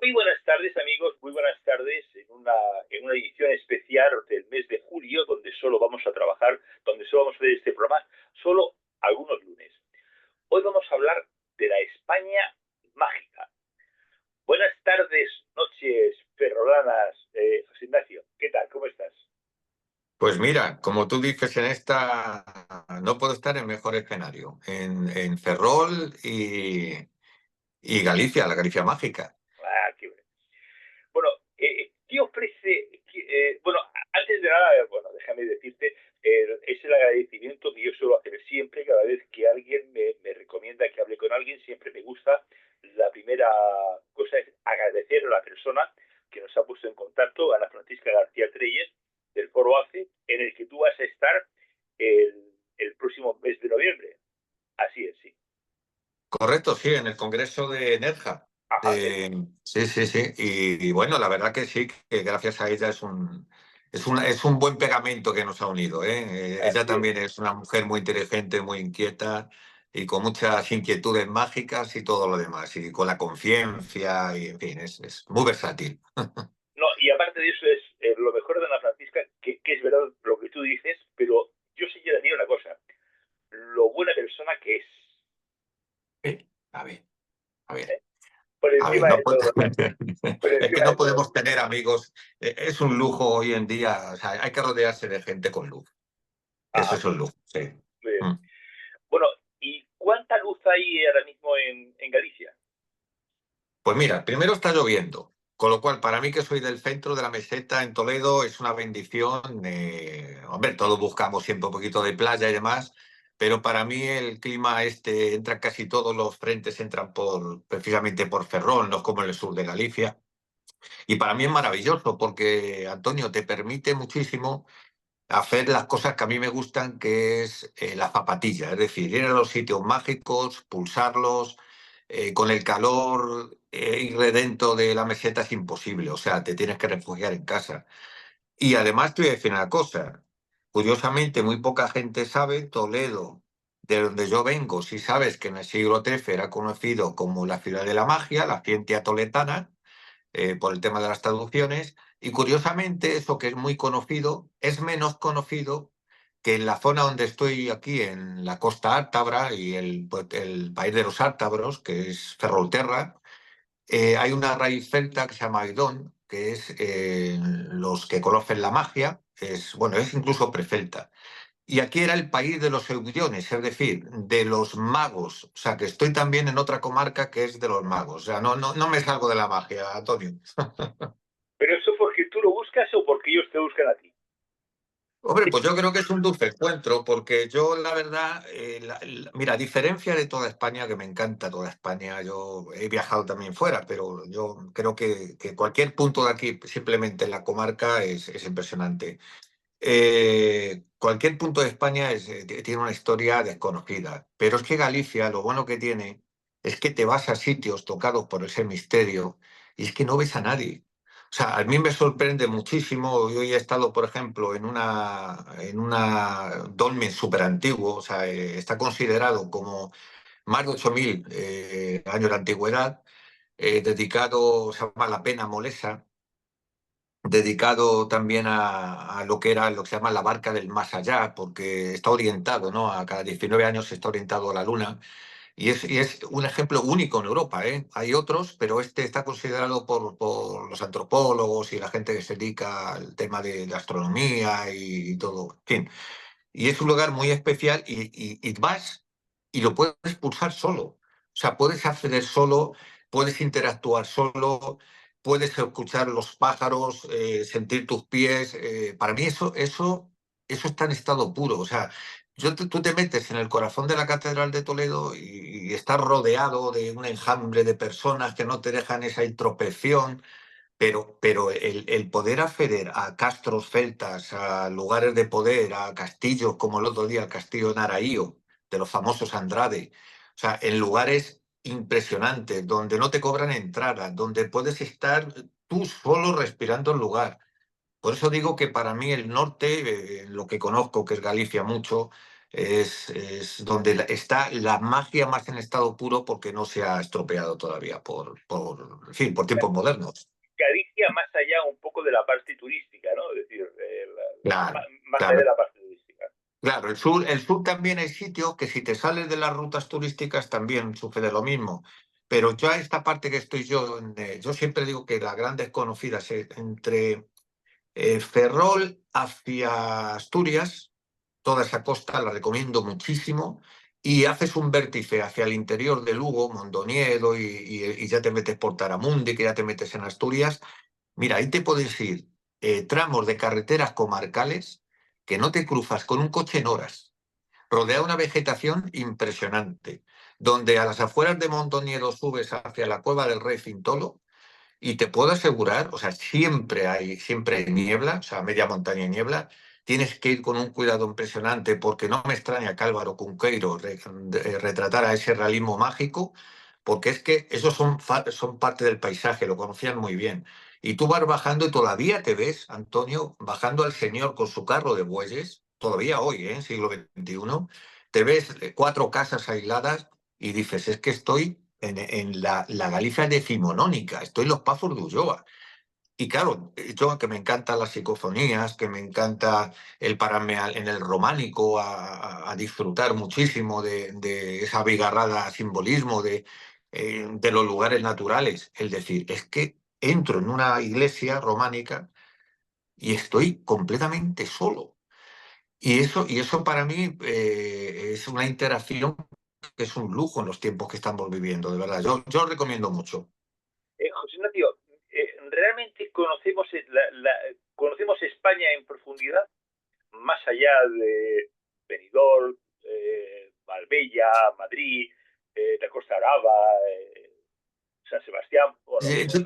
Muy buenas tardes, amigos, muy buenas tardes en una edición especial del mes de julio, donde solo vamos a trabajar, donde solo vamos a hacer este programa, solo algunos lunes. Hoy vamos a hablar de la España mágica. Buenas tardes, noches, ferrolanas, José Ignacio. ¿Qué tal? ¿Cómo estás? Pues mira, como tú dices en esta, no puedo estar en mejor escenario, en Ferrol y Galicia, la Galicia mágica. Ah, qué bueno. Bueno, ¿qué ofrece? Bueno, antes de nada, bueno, déjame decirte, es el agradecimiento que yo suelo hacer siempre, cada vez que alguien me recomienda que hable con alguien, siempre me gusta. La primera cosa es agradecer a la persona que nos ha puesto en contacto, Ana Francisca García Treyes, del Foro ACE, en el que tú vas a estar el próximo mes de noviembre. Así es, sí. Correcto, sí, en el Congreso de Nerja. Ajá, Sí, sí, sí. Y bueno, la verdad que sí, que gracias a ella es un buen pegamento que nos ha unido, ¿eh? Ella así es. también es una mujer muy inteligente, muy inquieta y con muchas inquietudes mágicas y todo lo demás. Y con la conciencia y, en fin, es muy versátil. No, y aparte de eso es lo mejor de Ana Francisca, que es verdad lo que tú dices, pero yo sí diría una cosa, lo buena persona que es, A ver, a ver. ¿eh? Por A ver, encima no de puede- todo, por es que encima no de todo. podemos tener amigos. Es un lujo hoy en día. O sea, hay que rodearse de gente con luz. Eso Ajá, es un lujo, sí. muy bien. Mm. Bueno, ¿y cuánta luz hay ahora mismo en Galicia? Pues mira, primero está lloviendo, con lo cual para mí que soy del centro de la meseta en Toledo es una bendición. Hombre, todos buscamos siempre un poquito de playa y demás, pero para mí el clima este entra casi todos los frentes entran precisamente por Ferrol, no es como en el sur de Galicia. Y para mí es maravilloso porque, Antonio, te permite muchísimo hacer las cosas que a mí me gustan, que es la zapatilla, es decir, ir a los sitios mágicos, pulsarlos, con el calor, ir dentro de la meseta es imposible, o sea, te tienes que refugiar en casa. Y además te voy a decir una cosa, curiosamente muy poca gente sabe, Toledo, de donde yo vengo, si sabes que en el siglo XIII era conocido como la ciudad de la magia, la ciencia toletana, por el tema de las traducciones. Y curiosamente, eso que es muy conocido, es menos conocido que en la zona donde estoy aquí, en la costa ártabra y el país de los ártabros, que es Ferrolterra, hay una raíz celta que se llama Aidón, que es los que conocen la magia, bueno, es incluso precelta. Y aquí era el país de los eudiones, es decir, de los magos. O sea, que estoy también en otra comarca que es de los magos. O sea, no me salgo de la magia, Antonio. ¿Pero eso porque tú lo buscas o porque ellos te buscan a ti? Hombre, pues yo creo que es un dulce encuentro, porque yo, la verdad, mira, a diferencia de toda España, que me encanta toda España, yo he viajado también fuera, pero yo creo que cualquier punto de aquí, simplemente en la comarca, es impresionante. Cualquier punto de España tiene una historia desconocida, pero es que Galicia lo bueno que tiene es que te vas a sitios tocados por ese misterio y es que no ves a nadie. O sea, a mí me sorprende muchísimo. Yo he estado, por ejemplo, en una dolmen súper antiguo, o sea, está considerado como más de 8.000 años de antigüedad, dedicado, se llama La Pena Molesa, dedicado también a lo que era lo que se llama la barca del más allá, porque está orientado, ¿no? A cada 19 años está orientado a la Luna. Y es un ejemplo único en Europa, ¿eh? Hay otros, pero este está considerado por los antropólogos y la gente que se dedica al tema de la astronomía y todo. En fin, y es un lugar muy especial y vas y lo puedes pulsar solo. O sea, puedes acceder solo, puedes interactuar solo, puedes escuchar los pájaros, sentir tus pies. Para mí eso está en estado puro. O sea, tú te metes en el corazón de la Catedral de Toledo y estás rodeado de un enjambre de personas que no te dejan esa introspección. Pero el poder acceder a castros celtas, a lugares de poder, a castillos como el otro día, el castillo de Naraío, de los famosos Andrade, o sea, en lugares impresionantes, donde no te cobran entrada, donde puedes estar tú solo respirando el lugar. Por eso digo que para mí el norte, lo que conozco, que es Galicia mucho, es donde está la magia más en estado puro porque no se ha estropeado todavía en fin, por tiempos modernos. Galicia más allá un poco de la parte turística, ¿no? Es decir, Claro, más allá de claro. la parte turística. Claro, el sur también hay sitios que si te sales de las rutas turísticas también sucede lo mismo. Pero ya esta parte que estoy yo, yo siempre digo que la gran desconocida es entre Ferrol hacia Asturias, toda esa costa la recomiendo muchísimo. Y haces un vértice hacia el interior de Lugo, Mondoñedo, y ya te metes por Taramundi, que ya te metes en Asturias. Mira, ahí te puedes ir tramos de carreteras comarcales que no te cruzas con un coche en horas. Rodea una vegetación impresionante, donde a las afueras de Mondoñedo subes hacia la cueva del Rey Fintolo y te puedo asegurar, o sea, siempre hay niebla, o sea, media montaña y niebla. Tienes que ir con un cuidado impresionante porque no me extraña que Álvaro Cunqueiro retratara ese realismo mágico, porque es que esos son parte del paisaje, lo conocían muy bien. Y tú vas bajando y todavía te ves, Antonio, bajando al señor con su carro de bueyes, todavía hoy, en siglo XXI, te ves cuatro casas aisladas y dices, es que estoy en la Galicia decimonónica, estoy en los Pazos de Ulloa. Y claro, yo que me encantan las psicofonías, que me encanta el pararme en el románico a disfrutar muchísimo de esa abigarrada simbolismo de los lugares naturales. Es decir, es que entro en una iglesia románica y estoy completamente solo. Y eso para mí es una interacción que es un lujo en los tiempos que estamos viviendo, de verdad. Yo recomiendo mucho. José Ignacio, ¿realmente conocemos España en profundidad? Más allá de Benidorm, Marbella, Madrid, la Costa Brava, San Sebastián, bueno, Yo,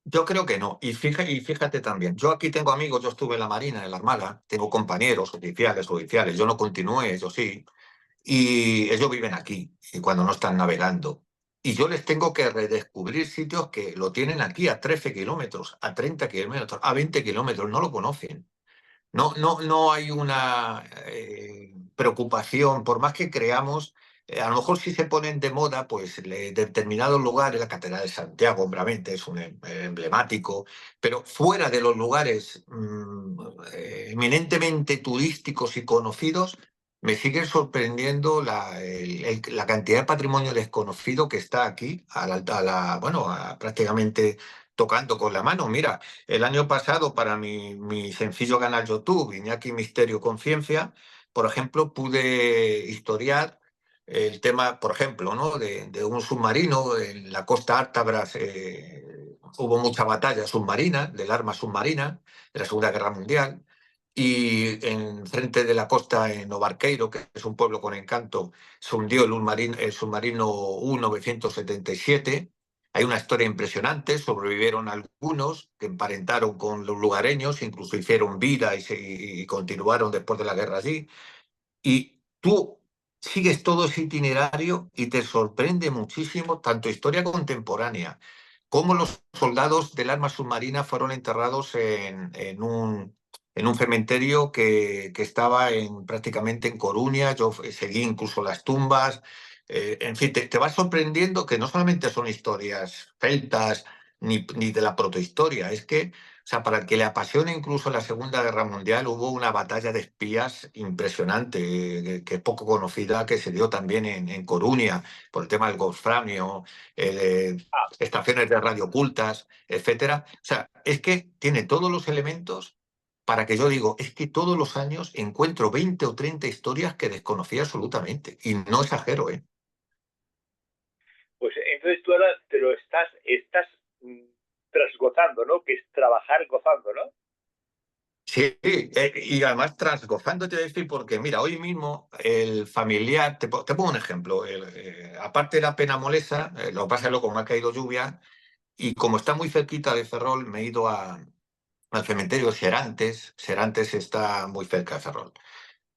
yo creo que no. Y fíjate también, yo aquí tengo amigos, yo estuve en la Marina, en la Armada, tengo compañeros oficiales, yo no continué, ellos sí, y ellos viven aquí, y cuando no están navegando. Y yo les tengo que redescubrir sitios que lo tienen aquí a 13 kilómetros, a 30 kilómetros, a 20 kilómetros, no lo conocen. No hay una preocupación, por más que creamos, a lo mejor si se ponen de moda, pues determinados lugares, la Catedral de Santiago, obviamente, es un emblemático, pero fuera de los lugares eminentemente turísticos y conocidos, me sigue sorprendiendo la cantidad de patrimonio desconocido que está aquí, bueno, prácticamente tocando con la mano. Mira, el año pasado, para mi sencillo canal YouTube, Iñaki Misterio Conciencia, por ejemplo, pude historiar el tema, por ejemplo, ¿no? de un submarino en la costa Ártabra. Hubo mucha batalla submarina, del arma submarina, de la Segunda Guerra Mundial. Y en frente de la costa, en Obarqueiro, que es un pueblo con encanto, se hundió el submarino U-977. Hay una historia impresionante, sobrevivieron algunos que emparentaron con los lugareños, incluso hicieron vida y continuaron después de la guerra allí. Y tú sigues todo ese itinerario y te sorprende muchísimo, tanto historia contemporánea, como los soldados del arma submarina fueron enterrados en un cementerio que estaba prácticamente en Coruña. Yo seguí incluso las tumbas. En fin, te vas sorprendiendo que no solamente son historias celtas ni de la protohistoria, es que, o sea, para el que le apasione incluso la Segunda Guerra Mundial, hubo una batalla de espías impresionante, que es poco conocida, que se dio también en Coruña, por el tema del Wolframio, estaciones de radio ocultas, etcétera. O sea, es que tiene todos los elementos para que yo digo, es que todos los años encuentro 20 o 30 historias que desconocía absolutamente. Y no exagero, ¿eh? pues entonces tú ahora te lo estás trasgozando, ¿no? Que es trabajar gozando, ¿no? Sí, y además transgozando te voy a decir, porque mira, hoy mismo el familiar, te pongo un ejemplo, aparte de la pena molesa, lo que pasa es que luego me ha caído lluvia y como está muy cerquita de Ferrol, me he ido al cementerio de Serantes. Serantes está muy cerca de Ferrol.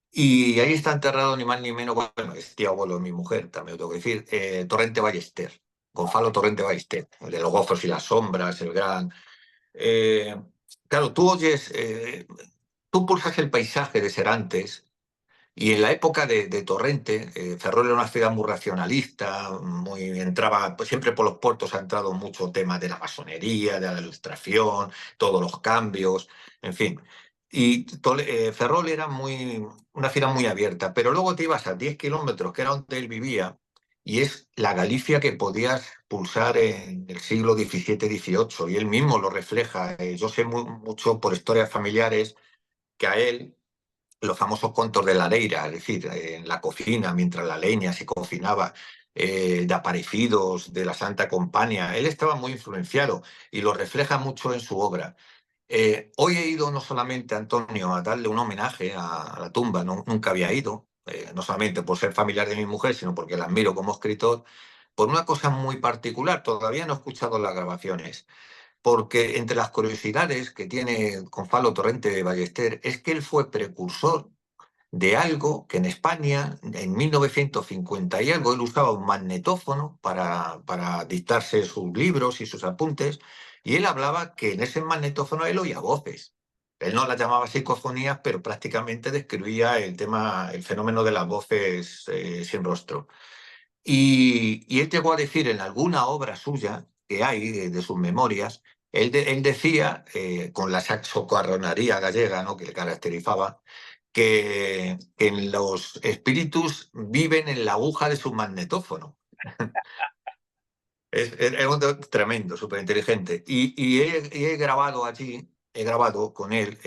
Y ahí está enterrado ni más ni menos, bueno, es tío abuelo de mi mujer, también lo tengo que decir, Torrente Ballester, Gonzalo Torrente Ballester, el de los gozos y las sombras, el gran... claro, tú oyes, tú pulsas el paisaje de Serantes Y en la época de Torrente, Ferrol era una ciudad muy racionalista, entraba, pues siempre por los puertos ha entrado mucho tema de la masonería, de la ilustración, todos los cambios, en fin. Y Ferrol era una ciudad muy abierta, pero luego te ibas a 10 kilómetros, que era donde él vivía, y es la Galicia que podías pulsar en el siglo XVII-XVIII, y él mismo lo refleja. Yo sé mucho por historias familiares que a él los famosos contos de la leira, es decir, en la cocina, mientras la leña se cocinaba, de aparecidos, de la Santa Compañía. Él estaba muy influenciado y lo refleja mucho en su obra. Hoy he ido no solamente, Antonio, a darle un homenaje a la tumba, nunca había ido, no solamente por ser familiar de mi mujer, sino porque la admiro como escritor, por una cosa muy particular. Todavía no he escuchado las grabaciones, porque entre las curiosidades que tiene Gonzalo Torrente de Ballester es que él fue precursor de algo que en España, en 1950 y algo, él usaba un magnetófono para dictarse sus libros y sus apuntes, y él hablaba que en ese magnetófono él oía voces. Él no las llamaba psicofonías, pero prácticamente describía el tema, el fenómeno de las voces sin rostro. Y él llegó a decir en alguna obra suya que hay de sus memorias, él decía, con la saxocarronería gallega, ¿no?, que le caracterizaba, que los espíritus viven en la aguja de su magnetófono. Es un tremendo, súper inteligente. Y he grabado allí, he grabado con él,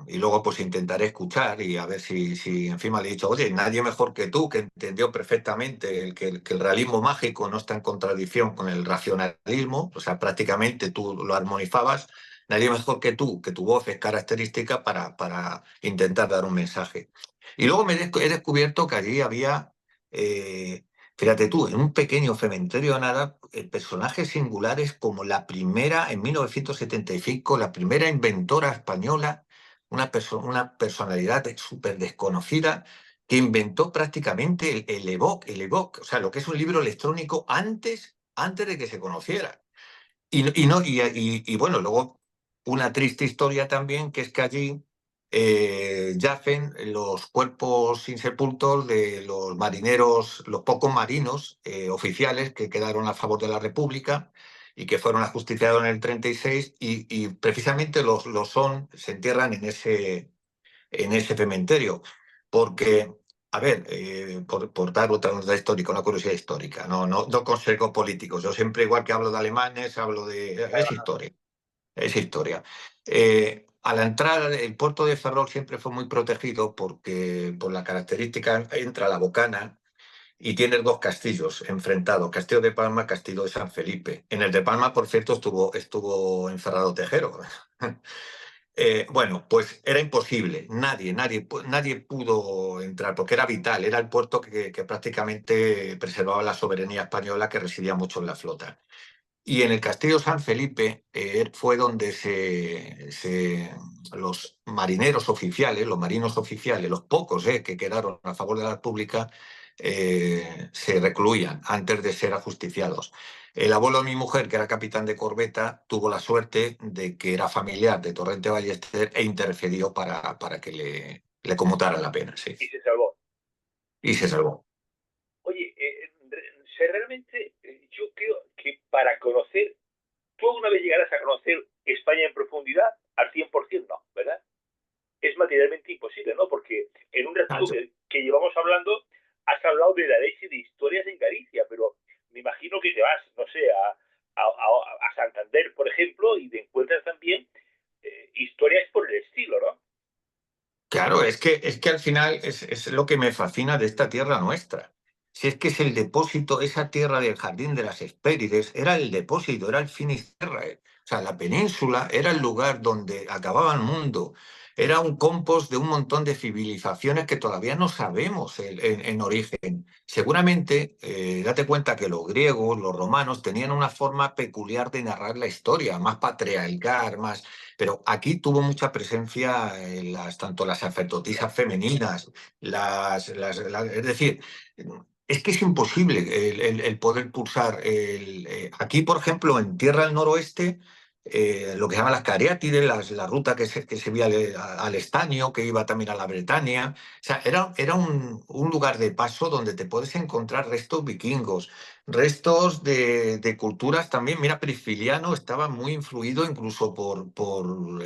y luego pues intentaré escuchar y a ver si encima le he dicho, oye, nadie mejor que tú, que entendió perfectamente que el realismo mágico no está en contradicción con el racionalismo, o sea, prácticamente tú lo armonizabas, nadie mejor que tu voz es característica para intentar dar un mensaje. Y luego he descubierto que allí había... eh, Fíjate tú, en un pequeño cementerio de nada, personajes singulares como la primera, en 1975, la primera inventora española, una personalidad súper desconocida, que inventó prácticamente el EVOC, o sea, lo que es un libro electrónico antes de que se conociera. Y bueno, luego una triste historia también, que es que allí yacen los cuerpos insepultos de los marineros, los pocos marinos oficiales que quedaron a favor de la República y que fueron ajusticiados en el 36 y precisamente se entierran en ese cementerio. Porque, a ver, por dar otra nota histórica, una curiosidad histórica, no consejos políticos. Yo siempre, igual que hablo de alemanes, hablo de... Es historia, es historia. A la entrada, el puerto de Ferrol siempre fue muy protegido porque, por la característica, entra la Bocana y tiene dos castillos enfrentados, Castillo de Palma, Castillo de San Felipe. En el de Palma, por cierto, estuvo encerrado Tejero. Bueno, pues era imposible, nadie pudo entrar porque era vital, era el puerto que prácticamente preservaba la soberanía española que residía mucho en la flota. Y en el Castillo San Felipe fue donde los marineros oficiales, los marinos oficiales, los pocos que quedaron a favor de la República, se recluían antes de ser ajusticiados. El abuelo de mi mujer, que era capitán de corbeta, tuvo la suerte de que era familiar de Torrente Ballester e intercedió para que le conmutaran la pena, sí. Y se salvó. Y se salvó. Oye, realmente yo creo que para conocer, tú alguna vez llegarás a conocer España en profundidad al 100%, no, ¿verdad? Es materialmente imposible, ¿no? Porque en un ratito que llevamos hablando, has hablado de la leche de historias en Galicia, pero me imagino que te vas, no sé, a Santander, por ejemplo, y te encuentras también historias por el estilo, ¿no? Claro, es que al final es lo que me fascina de esta tierra nuestra. Si es que es el depósito, esa tierra del Jardín de las Hespérides, era el depósito, era el Finisterrae. O sea, la península era el lugar donde acababa el mundo. Era un compost de un montón de civilizaciones que todavía no sabemos en origen. Seguramente, date cuenta que los griegos, los romanos, tenían una forma peculiar de narrar la historia, más patriarcal, más... Pero aquí tuvo mucha presencia tanto las sacerdotisas femeninas, es decir, es que es imposible el poder pulsar. Aquí, por ejemplo, en Tierra del Noroeste, lo que se llama las cariátides, la ruta que se veía al estaño, que iba también a la Bretaña. O sea, era un lugar de paso donde te puedes encontrar restos vikingos, restos de culturas también. Mira, Prisciliano estaba muy influido incluso por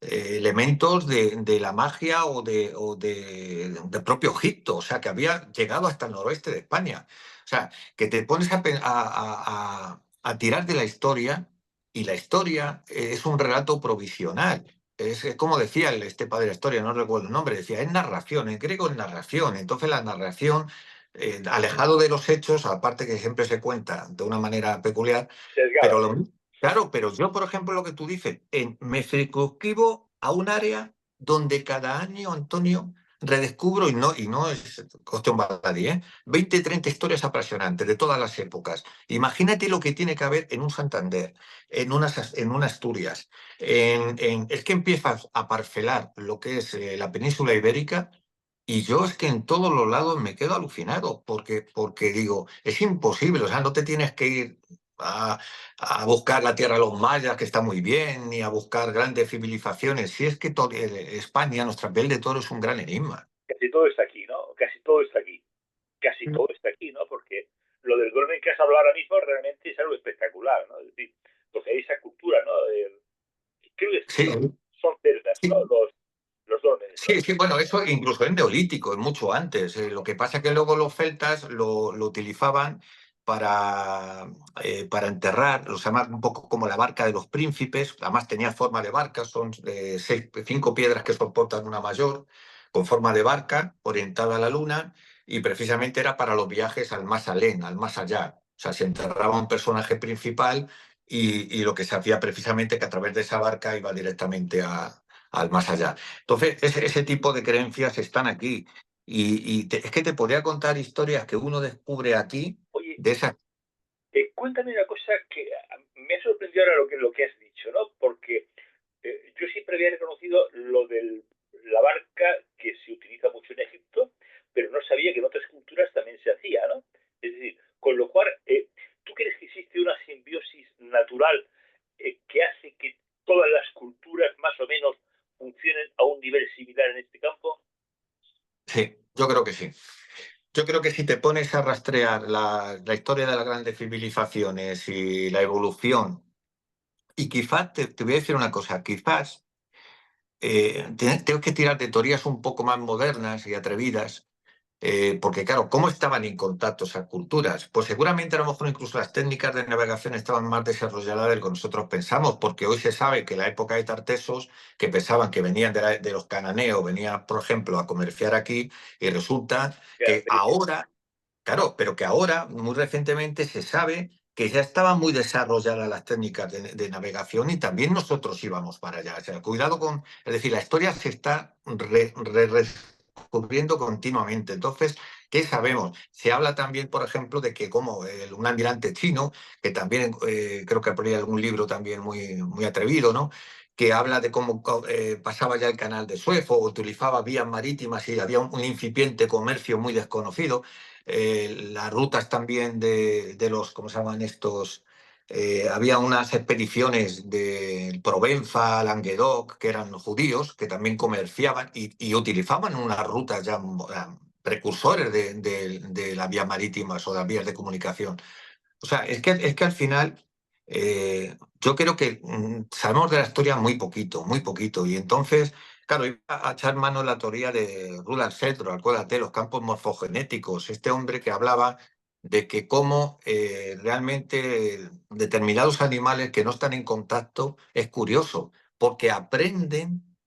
elementos de la magia de propio Egipto, o sea, que había llegado hasta el noroeste de España. O sea, que te pones a tirar de la historia y la historia es un relato provisional. Es como decía este padre de la historia, no recuerdo el nombre, decía, es narración, en griego es narración. Entonces la narración, alejado de los hechos, aparte que siempre se cuenta de una manera peculiar, Sesgada, pero ¿no? claro, pero yo, por ejemplo, lo que tú dices, me circunscribo a un área donde cada año, Antonio, redescubro, y no es cuestión baladí, 20, 30 historias apasionantes de todas las épocas. Imagínate lo que tiene que haber en un Santander, en una Asturias. Es que empiezas a parcelar lo que es la península ibérica y yo es que en todos los lados me quedo alucinado porque digo, es imposible, o sea, no te tienes que ir a buscar la tierra de los mayas, que está muy bien, ni a buscar grandes civilizaciones. Si es que España, nuestra piel de toro, es un gran enigma. Casi todo está aquí, ¿no? Casi todo está aquí. Casi todo está aquí, ¿no? Porque lo del dolmen que has hablado ahora mismo realmente es algo espectacular, ¿no? Es decir, porque hay esa cultura, ¿no? Creo que Sí, son celtas, ¿no? sí. Los dólmenes, ¿no? Sí, sí, bueno, eso incluso en Neolítico, es mucho antes. Lo que pasa es que luego los celtas lo utilizaban para enterrar, lo llaman un poco como la barca de los príncipes, además tenía forma de barca, son 5 piedras que soportan una mayor, con forma de barca, orientada a la luna, y precisamente era para los viajes al más alén, al más allá. O sea, se enterraba un personaje principal y lo que se hacía precisamente que a través de esa barca iba directamente al más allá. Entonces, ese tipo de creencias están aquí. Es que te podría contar historias que uno descubre aquí Oye, de esas. cuéntame una cosa que me ha sorprendido ahora lo que has dicho, ¿no? Porque yo siempre había reconocido lo de la barca que se utiliza mucho en Egipto, pero no sabía que en otras culturas también se hacía, ¿no? Es decir, con lo cual, ¿tú crees que existe una simbiosis natural que hace que todas las culturas más o menos funcionen a un nivel similar en este campo? Sí, yo creo que sí. Yo creo que si te pones a rastrear la historia de las grandes civilizaciones y la evolución, y quizás te voy a decir una cosa, quizás tengo que tirar de teorías un poco más modernas y atrevidas. Porque claro, ¿cómo estaban en contacto esas culturas? Pues seguramente a lo mejor incluso las técnicas de navegación estaban más desarrolladas de lo que nosotros pensamos, porque hoy se sabe que en la época de Tartesos, que pensaban que venían de los cananeos, venían, por ejemplo, a comerciar aquí, y resulta que Características. ahora, claro, pero que ahora, muy recientemente, se sabe que ya estaban muy desarrolladas las técnicas de navegación y también nosotros íbamos para allá. O sea, cuidado con, es decir, la historia se está ocurriendo continuamente. Entonces, ¿qué sabemos? Se habla también, por ejemplo, de que como un almirante chino, que también creo que por ahí hay algún libro también muy, muy atrevido, ¿no? Que habla de cómo pasaba ya el canal de Suez o utilizaba vías marítimas y había un incipiente comercio muy desconocido. Las rutas también de los, ¿cómo se llaman estos? Había unas expediciones de Provenza, Languedoc, que eran judíos, que también comerciaban y utilizaban unas rutas ya precursores de las vías marítimas o de las vías de comunicación. O sea, es que al final yo creo que sabemos de la historia muy poquito, muy poquito. Y entonces, claro, iba a echar mano en la teoría de Rudolf Steiner, acuérdate, los campos morfogenéticos, este hombre que hablaba de que cómo realmente determinados animales que no están en contacto es curioso, porque aprenden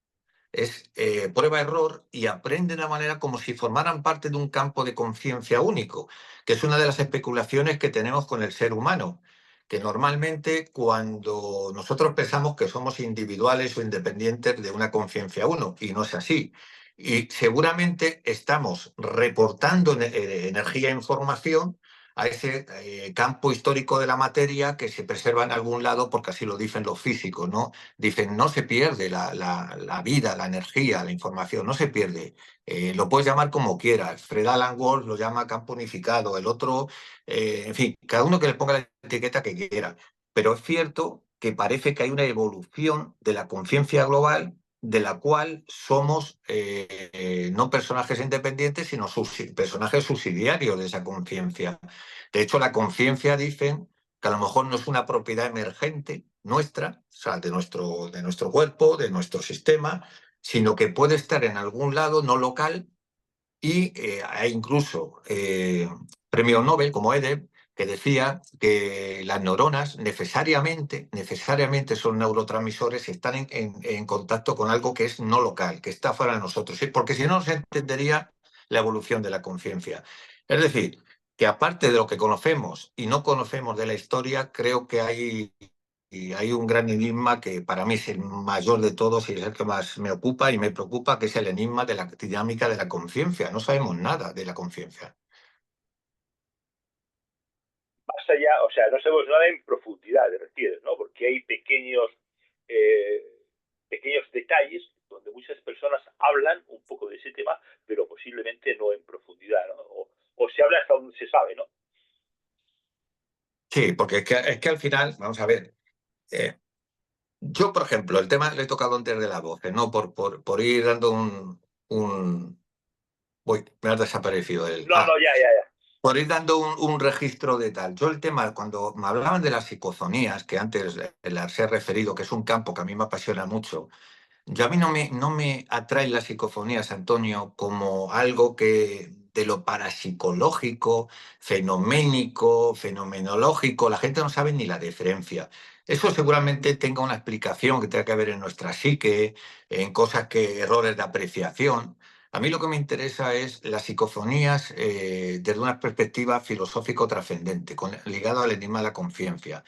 es prueba-error y aprenden de una manera como si formaran parte de un campo de conciencia único, que es una de las especulaciones que tenemos con el ser humano, que normalmente cuando nosotros pensamos que somos individuales o independientes de una conciencia uno, y no es así. Y seguramente estamos reportando energía e información a ese campo histórico de la materia que se preserva en algún lado porque así lo dicen los físicos, ¿no? Dicen, no se pierde la vida, la energía, la información, no se pierde. Lo puedes llamar como quieras. Fred Alan Wolf lo llama campo unificado, el otro, en fin, cada uno que le ponga la etiqueta que quiera. Pero es cierto que parece que hay una evolución de la conciencia global de la cual somos no personajes independientes, sino personajes subsidiarios de esa conciencia. De hecho, la conciencia dicen que a lo mejor no es una propiedad emergente nuestra, o sea, de nuestro cuerpo, de nuestro sistema, sino que puede estar en algún lado no local y hay incluso premio Nobel como Eder que decía que las neuronas necesariamente son neurotransmisores y están en contacto con algo que es no local, que está fuera de nosotros, ¿sí? Porque si no, no se entendería la evolución de la conciencia. Es decir, que aparte de lo que conocemos y no conocemos de la historia, creo que hay un gran enigma que para mí es el mayor de todos y es el que más me ocupa y me preocupa, que es el enigma de la dinámica de la conciencia. No sabemos nada de la conciencia. Más allá, o sea, no sabemos nada en profundidad, te refieres, ¿no? Porque hay eh, pequeños detalles donde muchas personas hablan un poco de ese tema, pero posiblemente no en profundidad, ¿no? O se habla hasta donde se sabe, ¿no? Sí, porque es que al final, vamos a ver, eh, yo, por ejemplo, el tema le he tocado antes de la voz, no por ir dando un... Uy, me ha desaparecido él. No, no, ya. Por ir dando un registro de tal. Yo el tema, cuando me hablaban de las psicofonías, que antes las he referido, que es un campo que a mí me apasiona mucho, yo a mí no me atraen las psicofonías, Antonio, como algo que de lo parapsicológico, fenoménico, fenomenológico, la gente no sabe ni la diferencia. Eso seguramente tenga una explicación que tenga que ver en nuestra psique, en cosas que, errores de apreciación. A mí lo que me interesa es las psicofonías desde una perspectiva filosófico-trascendente, ligado al enigma de la conciencia,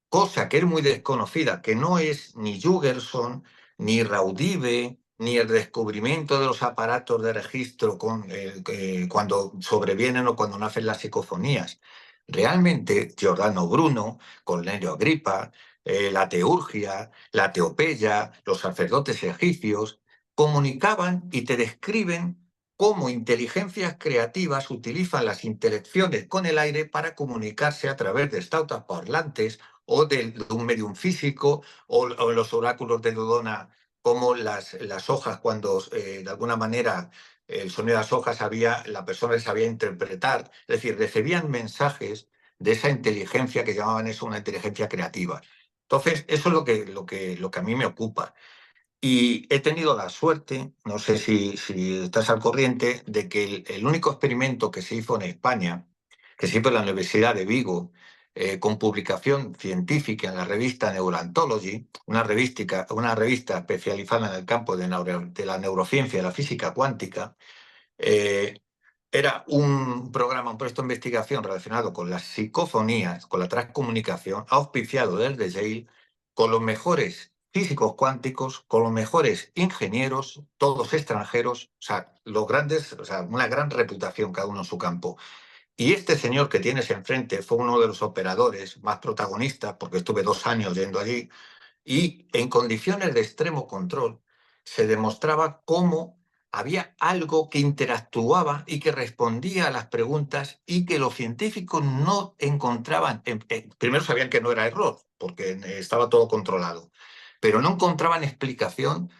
cosa que es muy desconocida, que no es ni Jürgenson, ni Raudive, ni el descubrimiento de los aparatos de registro cuando sobrevienen o cuando nacen las psicofonías. Realmente, Giordano Bruno, Cornelio Agripa, la teurgia, la teopeya, los sacerdotes egipcios, comunicaban y te describen cómo inteligencias creativas utilizan las interacciones con el aire para comunicarse a través de estautas parlantes o de un medium físico, o los oráculos de Dodona, como las hojas, cuando de alguna manera el sonido de las hojas la persona sabía interpretar, es decir, recibían mensajes de esa inteligencia que llamaban eso una inteligencia creativa. Entonces, eso es lo que a mí me ocupa. Y he tenido la suerte, no sé si estás al corriente, de que el único experimento que se hizo en España, que se hizo en la Universidad de Vigo, con publicación científica en la revista Neuroanthology, una revista especializada en el campo de la neurociencia y la física cuántica, eh, era un programa, un proyecto de investigación relacionado con las psicofonías, con la transcomunicación, auspiciado desde Yale, con los mejores físicos cuánticos, con los mejores ingenieros, todos extranjeros, o sea, los grandes, o sea, una gran reputación cada uno en su campo. Y este señor que tienes enfrente fue uno de los operadores más protagonistas, porque estuve 2 años yendo allí, y en condiciones de extremo control se demostraba cómo había algo que interactuaba y que respondía a las preguntas y que los científicos no encontraban. Primero sabían que no era error, porque estaba todo controlado, pero no encontraban explicación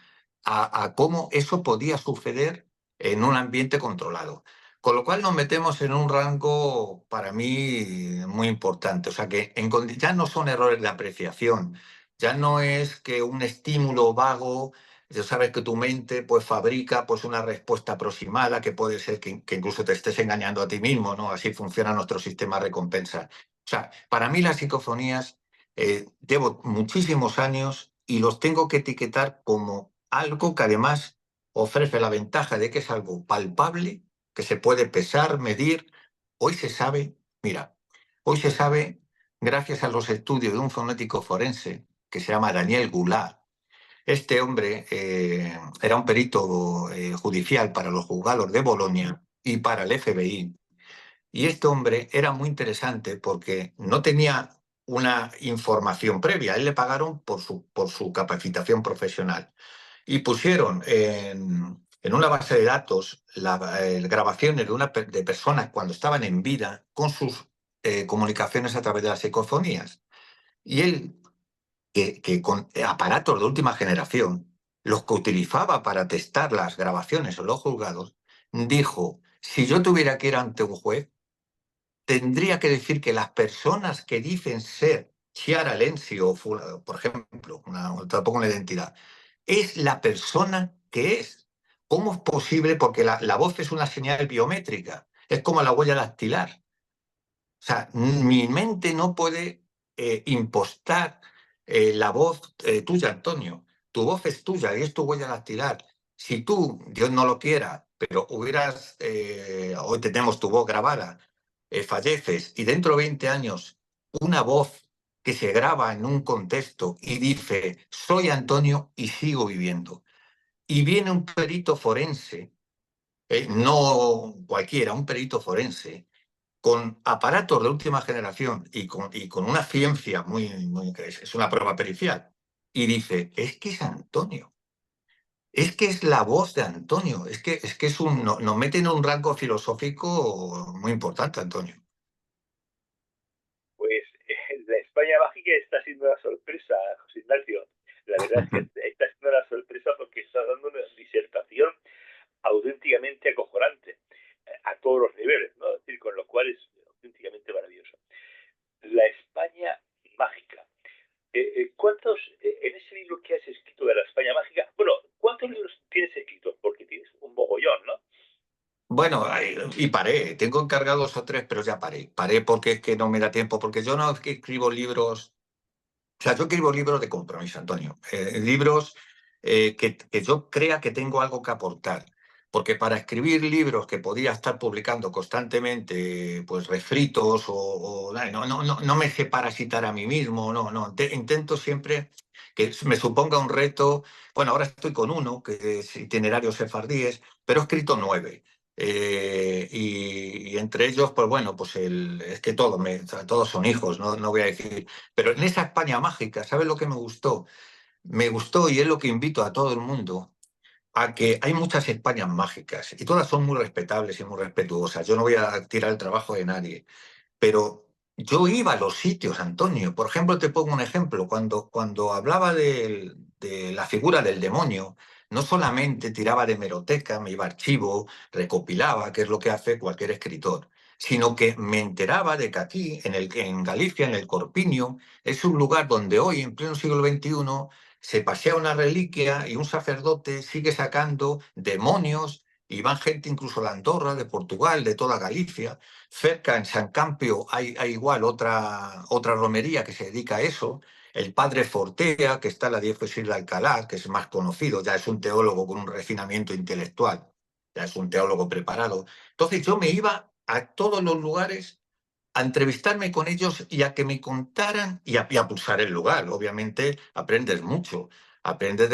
a cómo eso podía suceder en un ambiente controlado. Con lo cual nos metemos en un rango para mí muy importante. O sea que ya no son errores de apreciación, ya no es que un estímulo vago, ya sabes que tu mente pues fabrica pues una respuesta aproximada que puede ser que incluso te estés engañando a ti mismo, ¿no? Así funciona nuestro sistema de recompensa. O sea, para mí las psicofonías llevo muchísimos años y los tengo que etiquetar como algo que además ofrece la ventaja de que es algo palpable, que se puede pesar, medir. Hoy se sabe, mira, hoy se sabe, gracias a los estudios de un fonético forense que se llama Daniel Goulart. Este hombre era un perito judicial para los juzgados de Bolonia y para el FBI. Y este hombre era muy interesante porque no tenía una información previa. A él le pagaron por su capacitación profesional. Y pusieron en una base de datos grabaciones de personas cuando estaban en vida con sus comunicaciones a través de las psicofonías. Y él que con aparatos de última generación, los que utilizaba para testar las grabaciones en los juzgados, dijo, si yo tuviera que ir ante un juez, tendría que decir que las personas que dicen ser Chiara Lenzi o, por ejemplo, tampoco una identidad, es la persona que es. ¿Cómo es posible? Porque la voz es una señal biométrica, es como la huella dactilar. O sea, mi mente no puede impostar la voz tuya, Antonio. Tu voz es tuya y es tu huella dactilar. Si tú, Dios no lo quiera, pero hubieras, hoy tenemos tu voz grabada, falleces y dentro de 20 años una voz que se graba en un contexto y dice, soy Antonio y sigo viviendo. Y viene un perito forense, no cualquiera, un perito forense, con aparatos de última generación y con una ciencia que es una prueba pericial, y dice, es que es Antonio, es que es la voz de Antonio, es que nos mete en un rango filosófico muy importante, Antonio. Pues la España mágica está siendo una sorpresa, José Ignacio. La verdad es que está siendo una sorpresa porque está dando una disertación auténticamente acojonante a todos los niveles, ¿no? Es decir, con lo cual es auténticamente maravilloso. La España mágica. ¿Cuántos, en ese libro que has escrito de la España mágica, bueno, cuántos libros tienes escritos? Porque tienes un mogollón, ¿no? Bueno, y paré, tengo encargados 2 o 3, pero ya paré. Paré porque es que no me da tiempo, porque yo no es que escribo libros. O sea, yo escribo libros de compromiso, Antonio. Libros que yo crea que tengo algo que aportar. Porque para escribir libros que podía estar publicando constantemente, pues refritos no me sé parasitar a mí mismo, no. Intento siempre que me suponga un reto. Bueno, ahora estoy con uno, que es Itinerarios Sefardíes, pero he escrito 9. Y entre ellos, pues bueno, pues es que todos son hijos, no voy a decir. Pero en esa España mágica, ¿sabes lo que me gustó? Me gustó, y es lo que invito a todo el mundo, a que hay muchas Españas mágicas y todas son muy respetables y muy respetuosas. Yo no voy a tirar el trabajo de nadie, pero yo iba a los sitios, Antonio. Por ejemplo, te pongo un ejemplo. Cuando hablaba de la figura del demonio, no solamente tiraba de hemeroteca, me iba a archivo, recopilaba, que es lo que hace cualquier escritor, sino que me enteraba de que aquí, en Galicia, en el Corpiño, es un lugar donde hoy, en pleno siglo XXI, se pasea una reliquia y un sacerdote sigue sacando demonios y van gente incluso de Andorra, de Portugal, de toda Galicia. Cerca, en San Campio, hay igual otra romería que se dedica a eso. El padre Fortea, que está en la diócesis de Alcalá, que es más conocido, ya es un teólogo con un refinamiento intelectual, ya es un teólogo preparado. Entonces yo me iba a todos los lugares a entrevistarme con ellos y a que me contaran y a pulsar el lugar. Obviamente aprendes mucho. Aprendes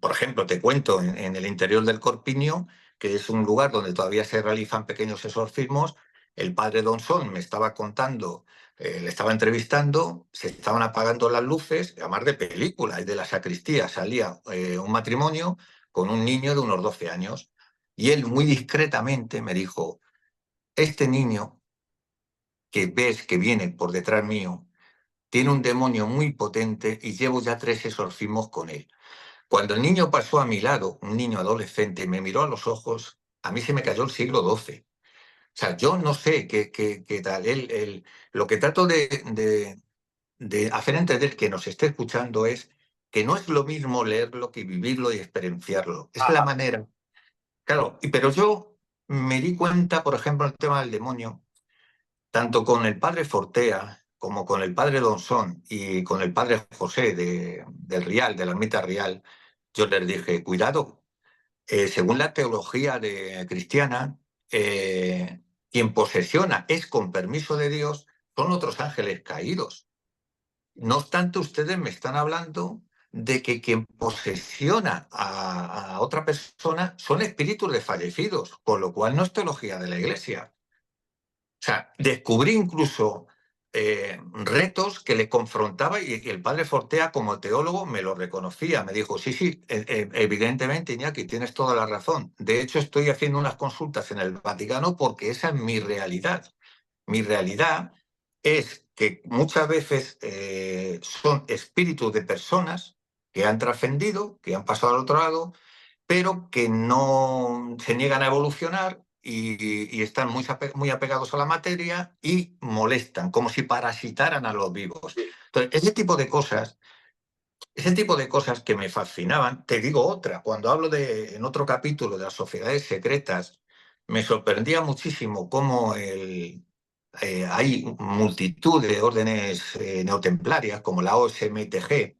por ejemplo, te cuento, en el interior del Corpiño, que es un lugar donde todavía se realizan pequeños exorcismos, el padre Donsón me estaba contando, le estaba entrevistando, se estaban apagando las luces, además de película, y de la sacristía salía un matrimonio con un niño de unos 12 años, y él muy discretamente me dijo, este niño que ves que viene por detrás mío, tiene un demonio muy potente y llevo ya 3 exorcismos con él. Cuando el niño pasó a mi lado, un niño adolescente, me miró a los ojos, a mí se me cayó el siglo XII. O sea, yo no sé qué tal. Lo que trato de hacer entender que nos esté escuchando es que no es lo mismo leerlo que vivirlo y experienciarlo. Es la Ajá. manera. Claro, pero yo me di cuenta, por ejemplo, el tema del demonio, tanto con el padre Fortea como con el padre Donsón y con el padre José del Rial, de la Ermita Rial. Yo les dije, cuidado, según la teología cristiana, quien posesiona es con permiso de Dios, son otros ángeles caídos. No obstante, ustedes me están hablando de que quien posesiona a otra persona son espíritus de fallecidos, con lo cual no es teología de la Iglesia. O sea, descubrí incluso retos que le confrontaba, y el padre Fortea, como teólogo, me lo reconocía. Me dijo, sí, evidentemente, Iñaki, tienes toda la razón. De hecho, estoy haciendo unas consultas en el Vaticano porque esa es mi realidad. Mi realidad es que muchas veces son espíritus de personas que han trascendido, que han pasado al otro lado, pero que no se niegan a evolucionar y están muy apegados a la materia y molestan, como si parasitaran a los vivos. Sí, Entonces, ese tipo de cosas que me fascinaban, te digo otra, cuando hablo en otro capítulo de las sociedades secretas, me sorprendía muchísimo cómo hay multitud de órdenes neotemplarias, como la OSMTG,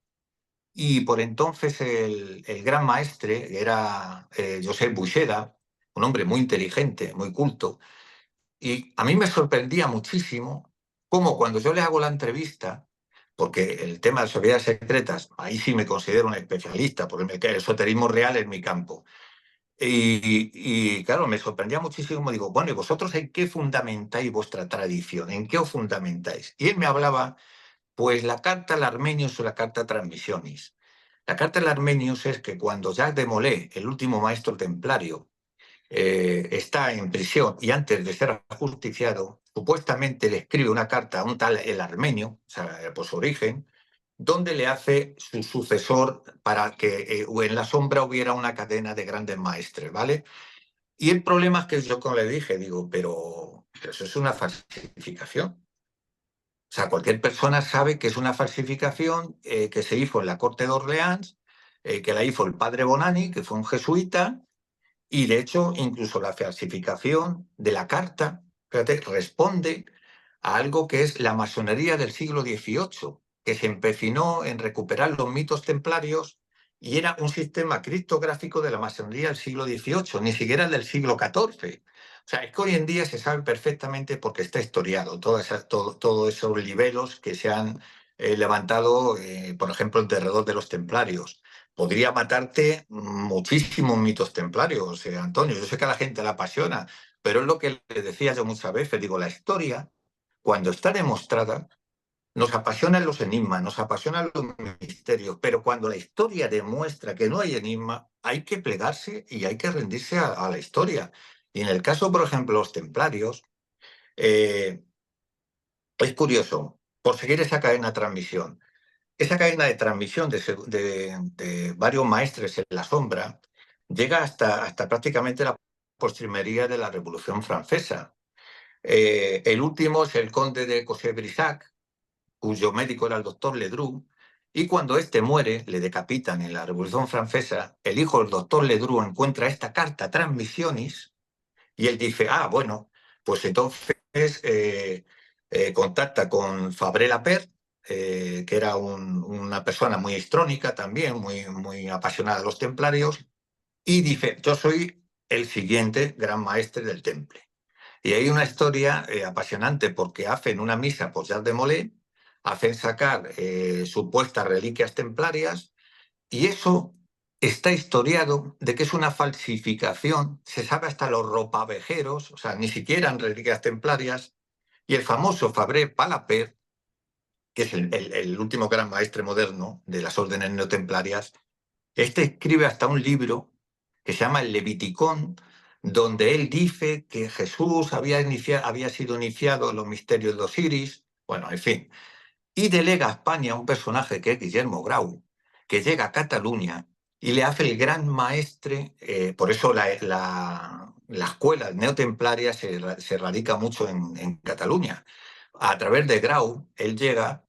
y por entonces el gran maestre era Josep Buixeda, un hombre muy inteligente, muy culto, y a mí me sorprendía muchísimo cómo cuando yo le hago la entrevista, porque el tema de sociedades secretas, ahí sí me considero un especialista, porque el esoterismo real es mi campo. Claro, me sorprendía muchísimo. Digo, bueno, ¿y vosotros en qué fundamentáis vuestra tradición? ¿En qué os fundamentáis? Y él me hablaba, pues la carta al Armenius o la carta Transmissionis. La carta al Armenius es que cuando Jacques de Molay, el último maestro templario, está en prisión y antes de ser ajusticiado, supuestamente le escribe una carta a un tal el armenio, o sea, por su origen, donde le hace su sucesor para que en la sombra hubiera una cadena de grandes maestres, ¿vale? Y el problema es que yo, como le dije, digo, pero eso es una falsificación. O sea, cualquier persona sabe que es una falsificación que se hizo en la corte de Orleans, que la hizo el padre Bonani, que fue un jesuita, y de hecho, incluso la falsificación de la carta, fíjate, responde a algo que es la masonería del siglo XVIII, que se empecinó en recuperar los mitos templarios y era un sistema criptográfico de la masonería del siglo XVIII, ni siquiera el del siglo XIV. O sea, es que hoy en día se sabe perfectamente porque está historiado todos esos libelos que se han levantado, por ejemplo, alrededor de los templarios. Podría matarte muchísimos mitos templarios, Antonio. Yo sé que a la gente le apasiona, pero es lo que le decía yo muchas veces. Digo, la historia, cuando está demostrada, nos apasionan los enigmas, nos apasionan los misterios, pero cuando la historia demuestra que no hay enigma, hay que plegarse y hay que rendirse a la historia. Y en el caso, por ejemplo, los templarios, eh, es curioso, por seguir esa cadena de transmisión. Esa cadena de transmisión de varios maestres en la sombra llega hasta prácticamente la postrimería de la Revolución Francesa. El último es el conde de Cossé-Brissac, cuyo médico era el doctor Ledru, y cuando éste muere, le decapitan en la Revolución Francesa, el hijo del doctor Ledru encuentra esta carta Transmissionis y él dice, ah, bueno, pues entonces contacta con Fabre Lapère, que era una persona muy histrónica también, muy apasionada de los templarios, y dice, yo soy el siguiente gran maestre del temple. Y hay una historia apasionante porque hacen una misa por Jacques de Molay, hacen sacar supuestas reliquias templarias y eso está historiado de que es una falsificación, se sabe hasta los ropavejeros, o sea, ni siquiera en reliquias templarias, y el famoso Fabre Palaper, que es el último gran maestre moderno de las órdenes neotemplarias, este escribe hasta un libro que se llama El Leviticón, donde él dice que Jesús había sido iniciado en los misterios de Osiris, bueno, en fin, y delega a España a un personaje que es Guillermo Grau, que llega a Cataluña y le hace el gran maestre, por eso la escuela neotemplaria se radica mucho en Cataluña. A través de Grau, él llega,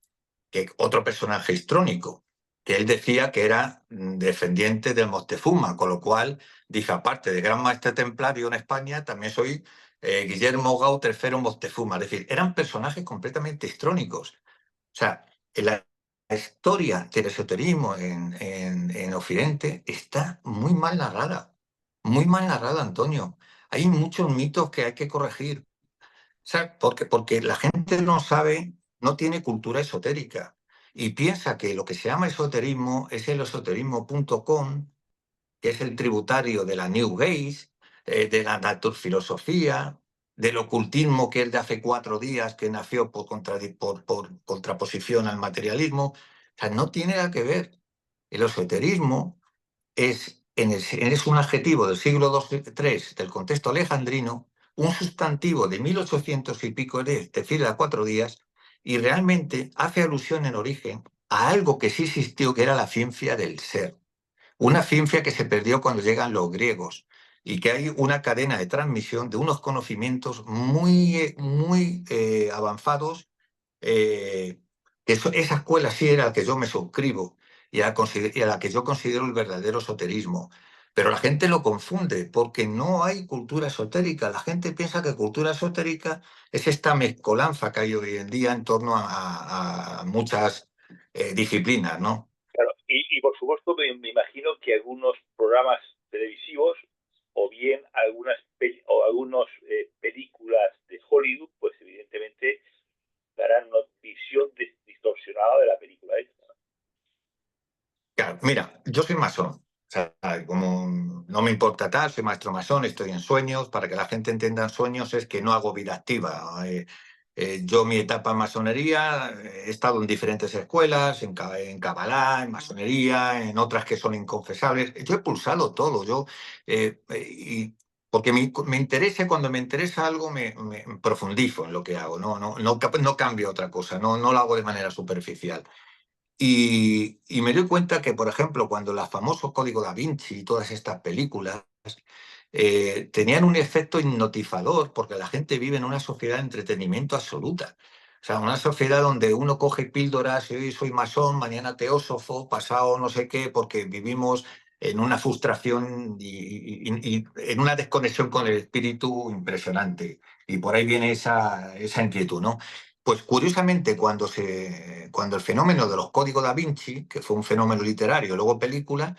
que otro personaje histrónico, que él decía que era descendiente del Moctezuma, con lo cual dice, aparte de gran maestre templario en España, también soy Guillermo Grau III Moctezuma. Es decir, eran personajes completamente histrónicos. O sea, la historia del esoterismo en Occidente está muy mal narrada, Antonio. Hay muchos mitos que hay que corregir. O sea, porque la gente no sabe, no tiene cultura esotérica y piensa que lo que se llama esoterismo es el esoterismo.com, que es el tributario de la New Age, de la naturfilosofía, del ocultismo, que es de hace 4 días, que nació por contraposición al materialismo. O sea, no tiene nada que ver. El esoterismo es un adjetivo del siglo II-III, del contexto alejandrino, un sustantivo de 1800 y pico, es decir, de 4 días, y realmente hace alusión en origen a algo que sí existió, que era la ciencia del ser. Una ciencia que se perdió cuando llegan los griegos y que hay una cadena de transmisión de unos conocimientos muy avanzados, esa escuela sí era a la que yo me suscribo y a la que yo considero el verdadero esoterismo. Pero la gente lo confunde porque no hay cultura esotérica. La gente piensa que cultura esotérica es esta mezcolanza que hay hoy en día en torno a muchas disciplinas, ¿no? Claro, y por supuesto me imagino que algunos programas televisivos o bien algunas películas de Hollywood, pues evidentemente darán una visión distorsionada de la película esta. Claro, mira, yo soy masón. O sea, como no me importa tal, soy maestro masón, estoy en sueños. Para que la gente entienda en sueños es que no hago vida activa. Yo mi etapa en masonería, he estado en diferentes escuelas, en Kabbalah, en masonería, en otras que son inconfesables. Yo he pulsado todo. Porque me interesa, cuando me interesa algo, me profundizo en lo que hago. No cambio otra cosa, no lo hago de manera superficial. Y me doy cuenta que, por ejemplo, cuando el famoso Código Da Vinci y todas estas películas tenían un efecto hipnotizador, porque la gente vive en una sociedad de entretenimiento absoluta. O sea, una sociedad donde uno coge píldoras y hoy soy masón, mañana teósofo, pasado no sé qué, porque vivimos en una frustración y en una desconexión con el espíritu impresionante. Y por ahí viene esa inquietud, ¿no? Pues curiosamente, cuando el fenómeno de los códigos Da Vinci, que fue un fenómeno literario, luego película,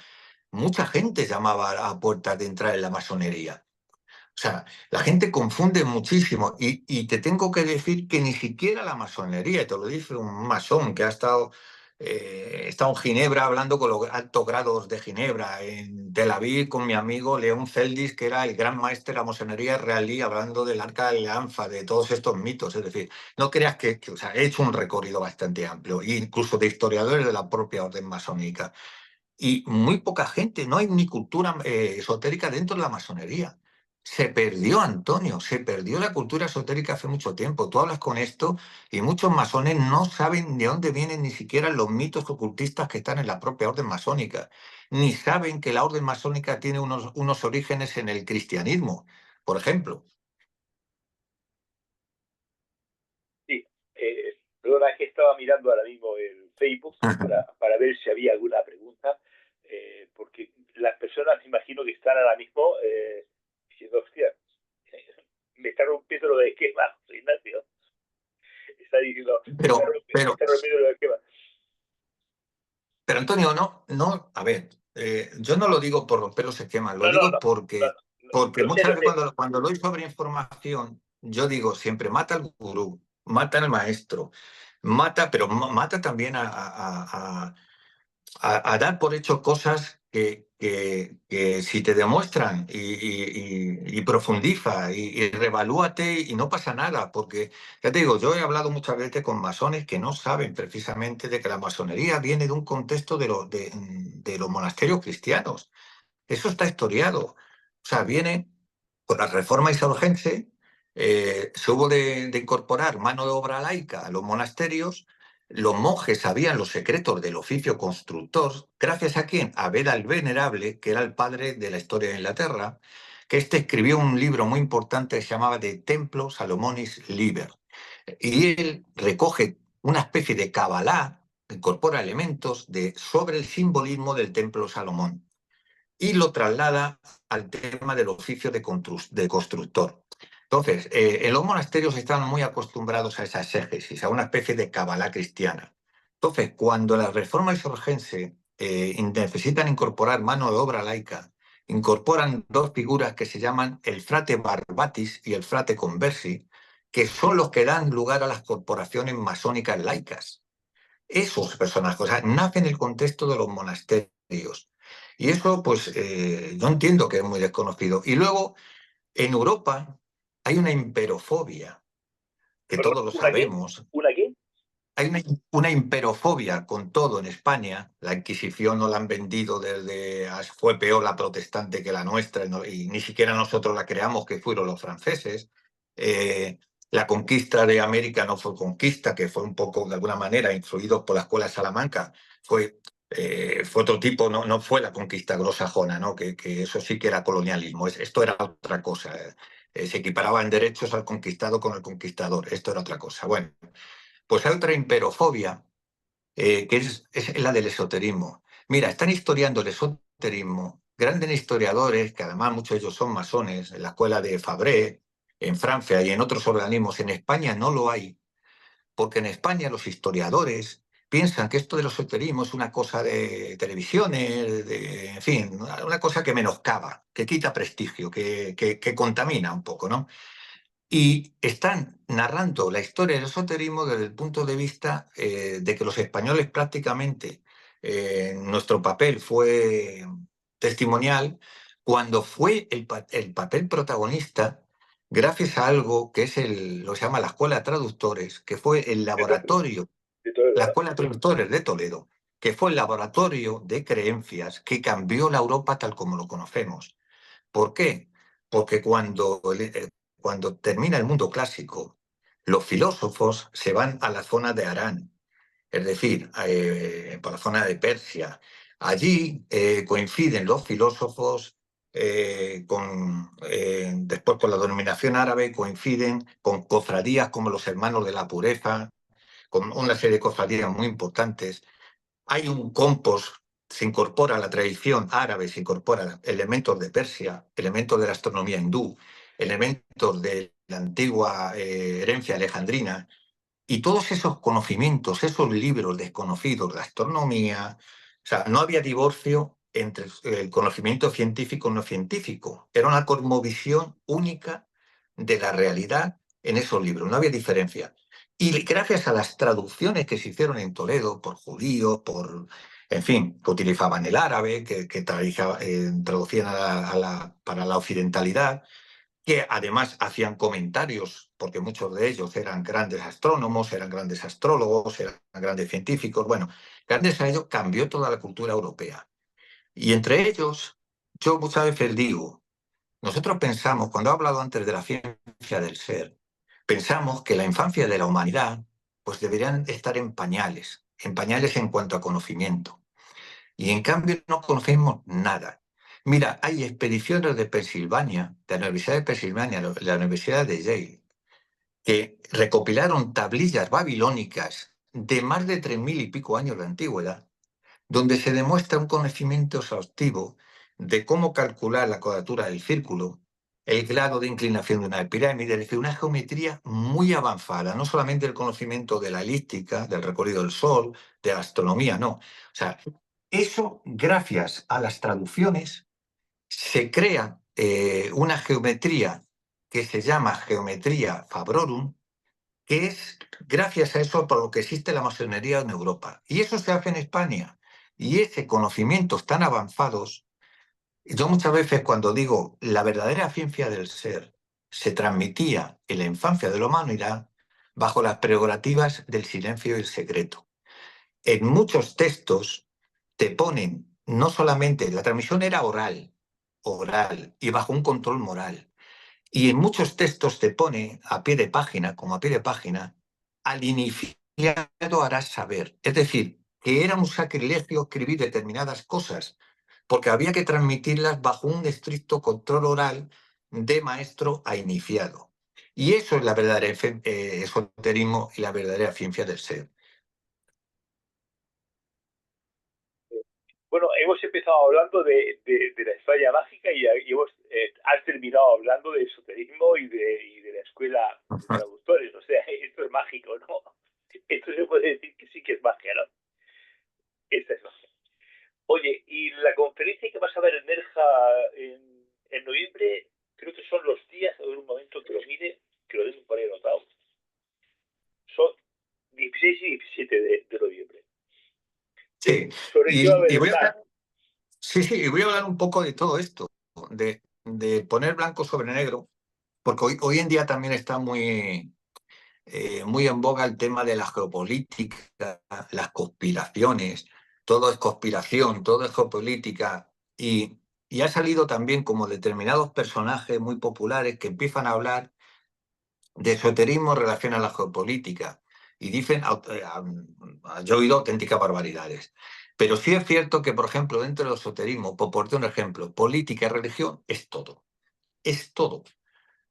mucha gente llamaba a puertas de entrar en la masonería. O sea, la gente confunde muchísimo y te tengo que decir que ni siquiera la masonería, y te lo dice un masón que ha estado en Ginebra hablando con los altos grados de Ginebra, en Tel Aviv con mi amigo León Feldis, que era el gran maestro de la masonería israelí, hablando del Arca de Alianza, de todos estos mitos. Es decir, no creas o sea, he hecho un recorrido bastante amplio, incluso de historiadores de la propia orden masónica. Y muy poca gente, no hay ni cultura esotérica dentro de la masonería. Se perdió, Antonio, se perdió la cultura esotérica hace mucho tiempo. Tú hablas con esto y muchos masones no saben de dónde vienen ni siquiera los mitos ocultistas que están en la propia orden masónica, ni saben que la orden masónica tiene unos orígenes en el cristianismo, por ejemplo. Sí, perdona que estaba mirando ahora mismo el Facebook para ver si había alguna pregunta, porque las personas imagino que están ahora mismo diciendo, hostia, me está rompiendo lo de esquema, Ignacio. Está diciendo, me Pero, está rompiendo lo de esquema. pero Antonio, no, a ver, yo no lo digo por romper los esquemas, lo No, no, digo no, no, porque lo sé, muchas lo veces sé. cuando doy sobre información, yo digo siempre mata al gurú, mata al maestro, pero mata también a dar por hecho cosas que si te demuestran y profundiza y revalúate y no pasa nada, porque ya te digo, yo he hablado muchas veces con masones que no saben precisamente de que la masonería viene de un contexto de los monasterios cristianos. Eso está historiado. O sea, viene con la reforma isalgense, se hubo de incorporar mano de obra laica a los monasterios. Los monjes sabían los secretos del oficio constructor, gracias a quién? A Beda el Venerable, que era el padre de la historia de Inglaterra, que escribió un libro muy importante que se llamaba De Templo Salomonis Liber. Y él recoge una especie de cabalá, incorpora elementos sobre el simbolismo del Templo Salomón y lo traslada al tema del oficio de constructor. Entonces, en los monasterios están muy acostumbrados a esa exégesis, a una especie de cabalá cristiana. Entonces, cuando la reforma insurgense necesitan incorporar mano de obra laica, incorporan dos figuras que se llaman el frate Barbatis y el frate Conversi, que son los que dan lugar a las corporaciones masónicas laicas. Esos personajes, o sea, nacen en el contexto de los monasterios. Y eso, pues, yo entiendo que es muy desconocido. Y luego, en Europa hay una imperofobia, que Perdón, todos lo ¿una qué? sabemos. ¿Una qué? Hay una imperofobia con todo en España. La Inquisición nos la han vendido fue peor la protestante que la nuestra, y ni siquiera nosotros la creamos, que fueron los franceses. La conquista de América no fue conquista, que fue un poco, de alguna manera, influido por la Escuela de Salamanca. Fue otro tipo, no fue la conquista anglosajona, ¿no? Que eso sí que era colonialismo. Esto era otra cosa. Se equiparaban derechos al conquistado con el conquistador. Esto era otra cosa. Bueno, pues hay otra imperofobia, que es la del esoterismo. Mira, están historiando el esoterismo grandes historiadores, que además muchos de ellos son masones, en la escuela de Fabré, en Francia y en otros organismos. En España no lo hay, porque en España los historiadores piensan que esto del esoterismo es una cosa de televisiones, en fin, una cosa que menoscaba, que quita prestigio, que contamina un poco, ¿no? Y están narrando la historia del esoterismo desde el punto de vista de que los españoles prácticamente, nuestro papel fue testimonial, cuando fue el papel protagonista, gracias a algo que es lo que se llama la Escuela de Traductores, que fue el laboratorio, De Toledo, la ¿no? Escuela de Traductores de Toledo, que fue el laboratorio de creencias que cambió la Europa tal como lo conocemos. ¿Por qué? Porque cuando termina el mundo clásico, los filósofos se van a la zona de Arán, es decir, por la zona de Persia. Allí coinciden los filósofos después con la dominación árabe, coinciden con cofradías como los Hermanos de la Pureza, con una serie de cofradías muy importantes. Hay un compost, se incorpora a la tradición árabe, se incorporan elementos de Persia, elementos de la astronomía hindú, elementos de la antigua herencia alejandrina, y todos esos conocimientos, esos libros desconocidos de astronomía, o sea, no había divorcio entre el conocimiento científico y no científico. Era una cosmovisión única de la realidad en esos libros, no había diferencia. Y gracias a las traducciones que se hicieron en Toledo por judíos, en fin, que utilizaban el árabe, que traducían para la occidentalidad, que además hacían comentarios, porque muchos de ellos eran grandes astrónomos, eran grandes astrólogos, eran grandes científicos. Bueno, gracias a ello cambió toda la cultura europea. Y entre ellos, yo muchas veces digo, nosotros pensamos, cuando he hablado antes de la ciencia del ser, pensamos que la infancia de la humanidad pues deberían estar en pañales en cuanto a conocimiento. Y en cambio no conocemos nada. Mira, hay expediciones de Pensilvania, de la Universidad de Pensilvania, la Universidad de Yale, que recopilaron tablillas babilónicas de más de 3000 y pico años de antigüedad, donde se demuestra un conocimiento exhaustivo de cómo calcular la cuadratura del círculo, el grado de inclinación de una pirámide, es decir, una geometría muy avanzada, no solamente el conocimiento de la elíptica, del recorrido del Sol, de la astronomía, no. O sea, eso, gracias a las traducciones, se crea una geometría que se llama geometría Fabrorum, que es gracias a eso por lo que existe la masonería en Europa. Y eso se hace en España. Y ese conocimientos tan avanzados, yo muchas veces cuando digo la verdadera ciencia del ser se transmitía en la infancia de la humanidad bajo las prerrogativas del silencio y el secreto. En muchos textos te ponen, no solamente, la transmisión era oral y bajo un control moral. Y en muchos textos te pone a pie de página, como a pie de página, al iniciado harás saber. Es decir, que era un sacrilegio escribir determinadas cosas, porque había que transmitirlas bajo un estricto control oral de maestro a iniciado. Y eso es la verdadera esoterismo y la verdadera ciencia del ser. Bueno, hemos empezado hablando de la España mágica y has terminado hablando de esoterismo y de la escuela de traductores. O sea, esto es mágico, ¿no? Esto se puede decir que sí que es magia, ¿no? Esta es magia. Oye, y la conferencia que vas a ver en Nerja en noviembre, creo que son los días, a ver un momento que lo mire, que lo tengo por ahí anotado. Son 16 y 17 de noviembre. Sí, ¿Sobre qué va a y voy a versar? hablar, sí, sí, y voy a hablar un poco de todo esto, de poner blanco sobre negro, porque hoy en día también está muy en boga el tema de la geopolítica, las conspiraciones, todo es conspiración, todo es geopolítica, y ha salido también como determinados personajes muy populares que empiezan a hablar de esoterismo en relación a la geopolítica y dicen, yo he oído auténticas barbaridades. Pero sí es cierto que, por ejemplo, dentro del esoterismo, por ponerte un ejemplo, política y religión es todo. Es todo. O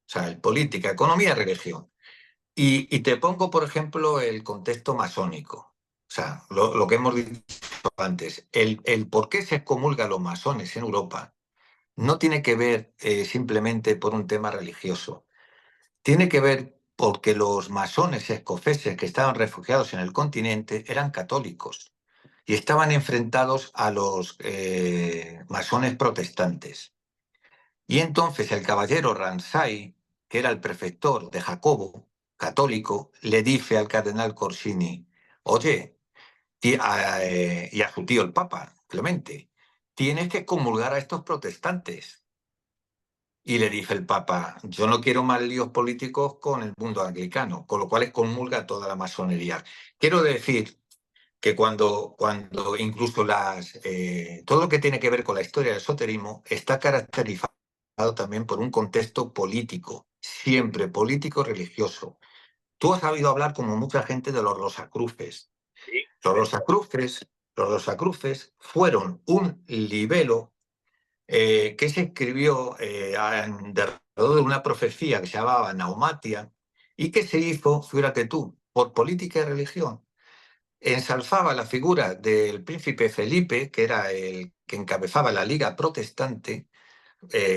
sea, política, economía, religión. Y te pongo, por ejemplo, el contexto masónico. O sea, lo que hemos dicho antes. El por qué se excomulgan los masones en Europa no tiene que ver simplemente por un tema religioso. Tiene que ver porque los masones escoceses que estaban refugiados en el continente eran católicos y estaban enfrentados a los masones protestantes. Y entonces el caballero Ramsay, que era el prefector de Jacobo, católico, le dice al cardenal Corsini, oye, y a su tío el Papa, Clemente, tienes que comulgar a estos protestantes. Y le dice el Papa, yo no quiero más líos políticos con el mundo anglicano, con lo cual excomulga toda la masonería. Quiero decir que cuando incluso todo lo que tiene que ver con la historia del esoterismo está caracterizado también por un contexto político, siempre político religioso. Tú has oído hablar como mucha gente de los Rosacruces. Sí, Los de hecho, Rosacruces, los Rosacruces fueron un libelo que se escribió alrededor de una profecía que se llamaba Naumatia y que se hizo, fíjate tú, por política y religión. Ensalzaba la figura del príncipe Felipe, que era el que encabezaba la Liga Protestante,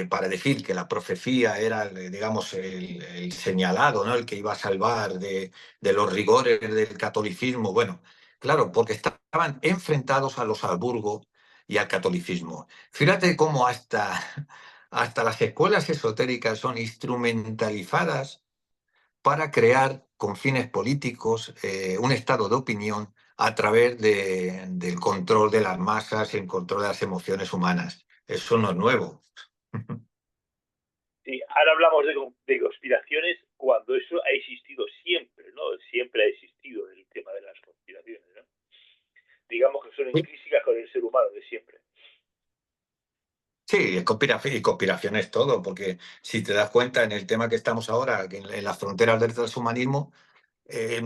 para decir que la profecía era, digamos, el señalado, ¿no? El que iba a salvar de los rigores del catolicismo. Bueno, claro, porque estaban enfrentados a los Habsburgo y al catolicismo. Fíjate cómo hasta las escuelas esotéricas son instrumentalizadas para crear con fines políticos un estado de opinión a través del control de las masas y el control de las emociones humanas. Eso no es nuevo. sí, ahora hablamos de conspiraciones cuando eso ha existido siempre, ¿no? Siempre ha existido el tema de las conspiraciones, ¿no? Digamos que son intrínsecas con el ser humano de siempre. Sí, es conspiración y conspiración es todo, porque si te das cuenta en el tema que estamos ahora, que en las fronteras del transhumanismo, eh,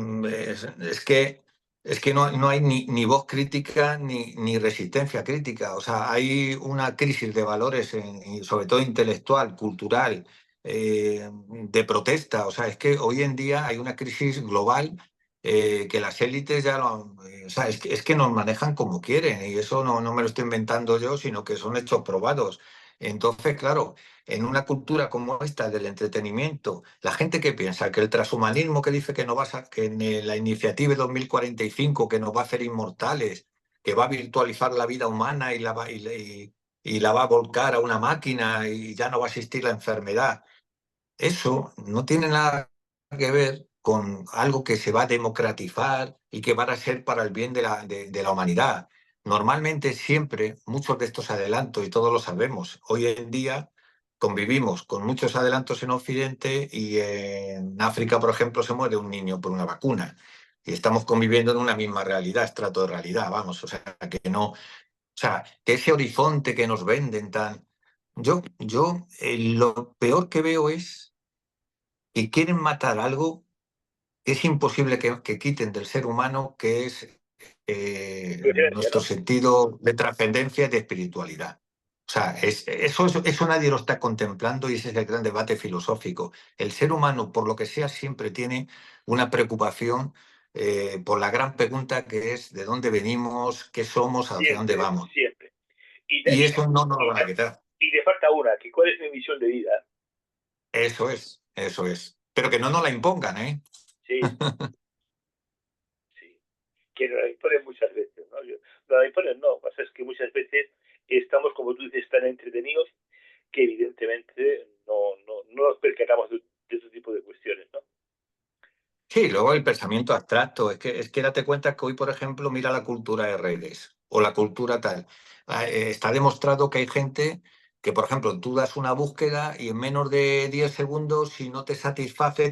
es que no hay ni voz crítica ni resistencia crítica. O sea, hay una crisis de valores, y sobre todo intelectual, cultural, de protesta. O sea, es que hoy en día hay una crisis global que las élites ya lo... o sea, es que nos manejan como quieren y eso no me lo estoy inventando yo, sino que son hechos probados. Entonces, claro, en una cultura como esta del entretenimiento, la gente que piensa que el transhumanismo que dice que, no va que en la iniciativa 2045 que nos va a hacer inmortales, que va a virtualizar la vida humana y la va a volcar a una máquina y ya no va a existir la enfermedad, eso no tiene nada que ver con algo que se va a democratizar y que va a ser para el bien de la humanidad. Normalmente siempre muchos de estos adelantos, y todos lo sabemos, hoy en día convivimos con muchos adelantos en Occidente y en África, por ejemplo, se muere un niño por una vacuna. Y estamos conviviendo en una misma realidad, estrato de realidad, vamos, o sea, que no, o sea, que ese horizonte que nos venden tan... Lo peor que veo es que quieren matar algo que es imposible que quiten del ser humano, que es Coincidencia, nuestro ¿no? sentido de trascendencia y de espiritualidad. O sea, eso nadie lo está contemplando y ese es el gran debate filosófico. El ser humano, por lo que sea, siempre tiene una preocupación por la gran pregunta que es de dónde venimos, qué somos, hacia dónde Siempre, vamos. siempre. Y, Y y, eso no nos lo y, van a quitar. y le falta una, que cuál es mi misión de vida. Eso es, eso es. Pero que no nos la impongan, ¿eh? Sí, sí. Que nos la imponen muchas veces, ¿no? No la imponen, no. Pasa es que muchas veces estamos, como tú dices, tan entretenidos que evidentemente no nos percatamos de este tipo de cuestiones, ¿no? Sí, luego el pensamiento abstracto. Es que date cuenta que hoy, por ejemplo, mira la cultura de redes o la cultura tal. Está demostrado que hay gente que, por ejemplo, tú das una búsqueda y en menos de 10 segundos, si no te satisface,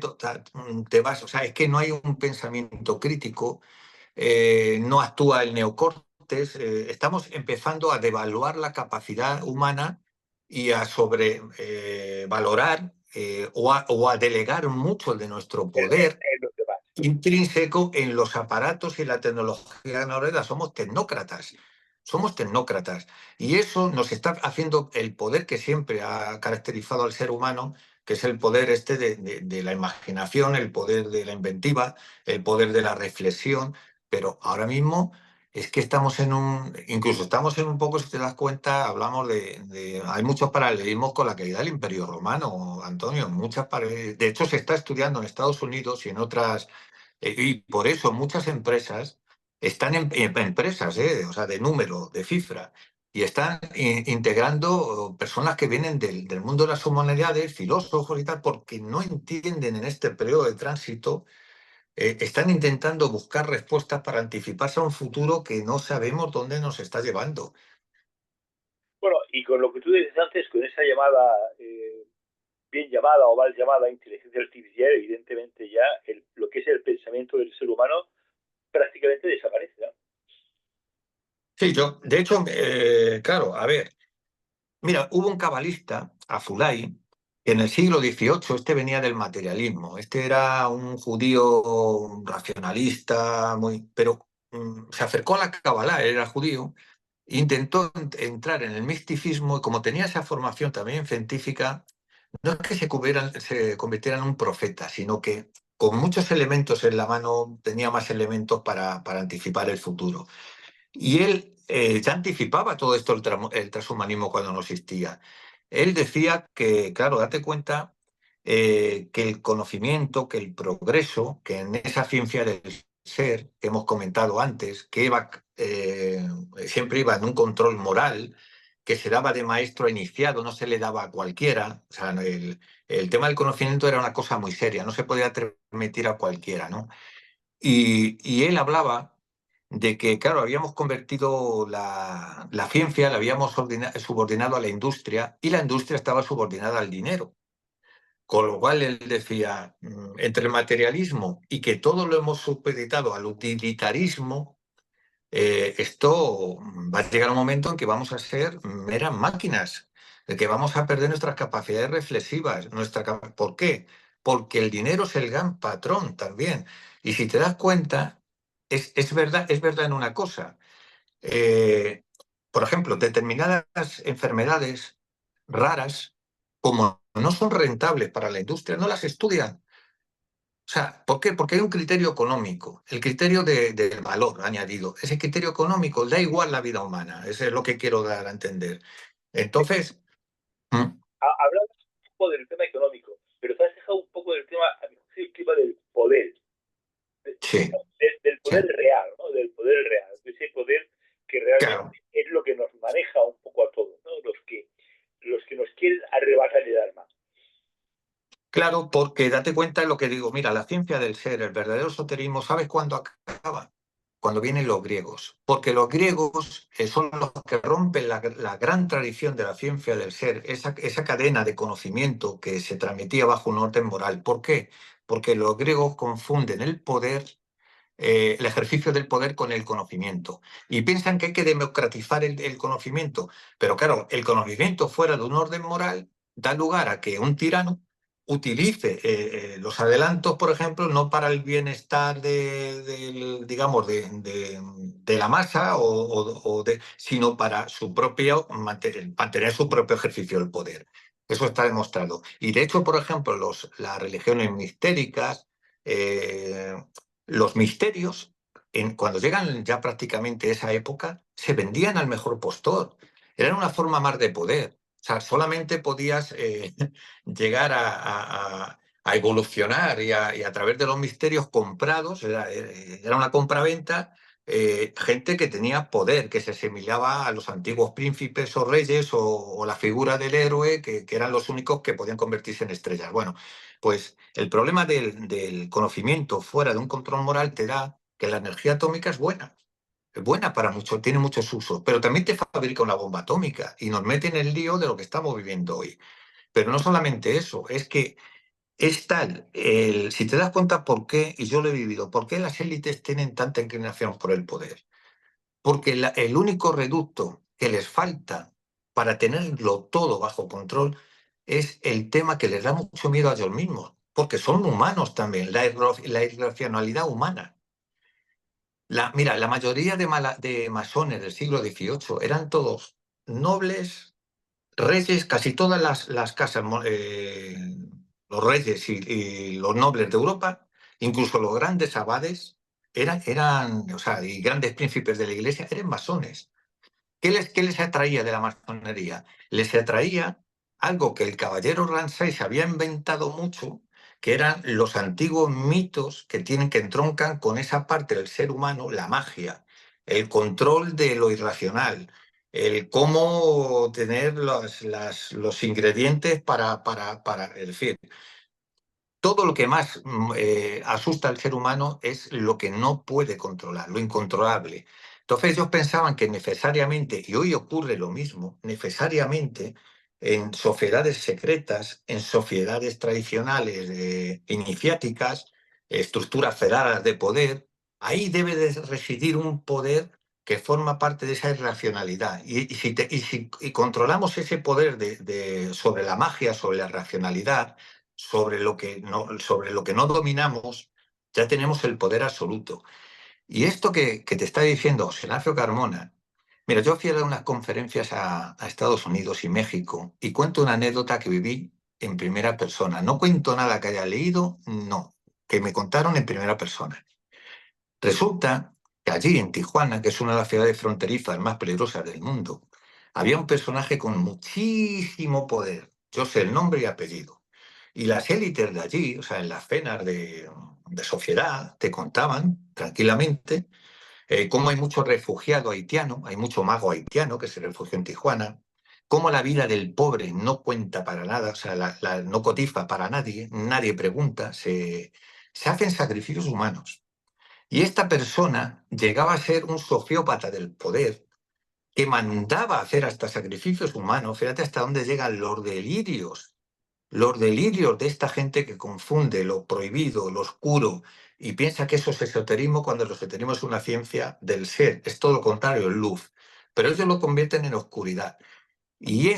te vas. O sea, es que no hay un pensamiento crítico, no actúa el neocortes. Estamos empezando a devaluar la capacidad humana y a sobrevalorar o a delegar mucho de nuestro poder en los demás. intrínseco en los aparatos y la tecnología ganadera. Somos tecnócratas. Somos tecnócratas. Y eso nos está haciendo el poder que siempre ha caracterizado al ser humano, que es el poder este de la imaginación, el poder de la inventiva, el poder de la reflexión. Pero ahora mismo es que estamos en incluso estamos en un poco, si te das cuenta, hablamos hay muchos paralelismos con la caída del Imperio Romano, Antonio, de hecho se está estudiando en Estados Unidos y en otras y por eso muchas empresas están en empresas, o sea, de número, de cifra, y están integrando personas que vienen del mundo de las humanidades, filósofos y tal, porque no entienden en este periodo de tránsito, están intentando buscar respuestas para anticiparse a un futuro que no sabemos dónde nos está llevando. Bueno, y con lo que tú dices antes, con esa llamada, bien llamada o mal llamada inteligencia artificial, evidentemente ya lo que es el pensamiento del ser humano prácticamente desaparece, ¿no? Sí, de hecho, claro, a ver. Mira, hubo un cabalista, Azulay, que en el siglo XVIII, este venía del materialismo. Este era un judío racionalista, pero se acercó a la Kabbalah, él era judío, e intentó entrar en el misticismo y como tenía esa formación también científica, no es que se convirtiera en un profeta, sino que con muchos elementos en la mano tenía más elementos para anticipar el futuro. Y él ya anticipaba todo esto, el transhumanismo, cuando no existía. Él decía que, claro, date cuenta que el conocimiento, que el progreso, que en esa ciencia del ser que hemos comentado antes, que siempre iba en un control moral, que se daba de maestro iniciado, no se le daba a cualquiera. O sea, el tema del conocimiento era una cosa muy seria, no se podía transmitir a cualquiera, ¿no? Y él hablaba de que, claro, habíamos convertido la ciencia, la habíamos subordinado a la industria y la industria estaba subordinada al dinero. Con lo cual él decía, entre el materialismo y que todo lo hemos supeditado al utilitarismo, esto va a llegar un momento en que vamos a ser meras máquinas, de que vamos a perder nuestras capacidades reflexivas. ¿Por qué? Porque el dinero es el gran patrón también. Y si te das cuenta, es verdad en una cosa. Eh, por ejemplo, determinadas enfermedades raras, como no son rentables para la industria, no las estudian. O sea, ¿por qué? Porque hay un criterio económico, el criterio del valor añadido. Ese criterio económico da igual la vida humana, eso es lo que quiero dar a entender. Entonces, mm, Hablamos un poco del tema económico, pero te has dejado un poco del tema, a mi juicio, el tema del poder, sí, del sí, poder real, ¿no? Del poder real, de ese poder que claro, realmente es lo que nos maneja un poco a todos, ¿no? Los que nos quieren arrebatar el alma. claro, porque date cuenta de lo que digo, mira, la ciencia del ser, el verdadero esoterismo, ¿sabes cuándo acaba? Cuando vienen los griegos, porque los griegos son los que rompen la gran tradición de la ciencia del ser, esa cadena de conocimiento que se transmitía bajo un orden moral. ¿Por qué? Porque los griegos confunden el poder, el ejercicio del poder con el conocimiento. Y piensan que hay que democratizar el conocimiento. Pero claro, el conocimiento fuera de un orden moral da lugar a que un tirano utilice los adelantos, por ejemplo, no para el bienestar digamos, de la masa, sino para mantener su propio ejercicio del poder. Eso está demostrado. Y de hecho, por ejemplo, las religiones mistéricas, eh, los misterios, cuando llegan ya prácticamente esa época, se vendían al mejor postor. Eran una forma más de poder. O sea, solamente podías llegar a evolucionar y a través de los misterios comprados, era una compraventa, gente que tenía poder, que se asemejaba a los antiguos príncipes o reyes o la figura del héroe, que eran los únicos que podían convertirse en estrellas. Bueno, pues el problema del conocimiento fuera de un control moral te da que la energía atómica es buena para mucho, tiene muchos usos, pero también te fabrica una bomba atómica y nos mete en el lío de lo que estamos viviendo hoy. Pero no solamente eso, es que es tal, si te das cuenta por qué, y yo lo he vivido, por qué las élites tienen tanta inclinación por el poder. Porque el único reducto que les falta para tenerlo todo bajo control es el tema que les da mucho miedo a ellos mismos, porque son humanos también, la irracionalidad humana. Mira, la mayoría de masones del siglo XVIII eran todos nobles, reyes, casi todas las casas, los reyes y los nobles de Europa, incluso los grandes abades, o sea, y grandes príncipes de la iglesia, eran masones. ¿Qué les atraía de la masonería? Les atraía algo que el caballero Ramsay se había inventado mucho, que eran los antiguos mitos que entroncan con esa parte del ser humano, la magia, el control de lo irracional, el cómo tener los ingredientes es decir, todo lo que más asusta al ser humano es lo que no puede controlar, lo incontrolable. Entonces ellos pensaban que necesariamente, y hoy ocurre lo mismo, necesariamente en sociedades secretas, en sociedades tradicionales iniciáticas, estructuras federadas de poder, ahí debe de residir un poder que forma parte de esa irracionalidad. Y si controlamos ese poder sobre la magia, sobre la racionalidad, sobre lo que no dominamos, ya tenemos el poder absoluto. Y esto que te está diciendo Sergio Carmona, mira, yo fui a dar unas conferencias a Estados Unidos y México y cuento una anécdota que viví en primera persona. No cuento nada que haya leído, no, que me contaron en primera persona. Resulta que allí en Tijuana, que es una de las ciudades fronterizas más peligrosas del mundo, había un personaje con muchísimo poder. Yo sé el nombre y apellido. Y las élites de allí, o sea, en las cenas de sociedad, te contaban tranquilamente cómo hay mucho refugiado haitiano, hay mucho mago haitiano que se refugió en Tijuana, cómo la vida del pobre no cuenta para nada, o sea, no cotiza para nadie, nadie pregunta, se hacen sacrificios humanos. Y esta persona llegaba a ser un sociópata del poder que mandaba hacer hasta sacrificios humanos. Fíjate hasta dónde llegan los delirios de esta gente que confunde lo prohibido, lo oscuro, y piensa que eso es esoterismo cuando el esoterismo es una ciencia del ser. Es todo lo contrario, es luz. Pero ellos lo convierten en oscuridad. Y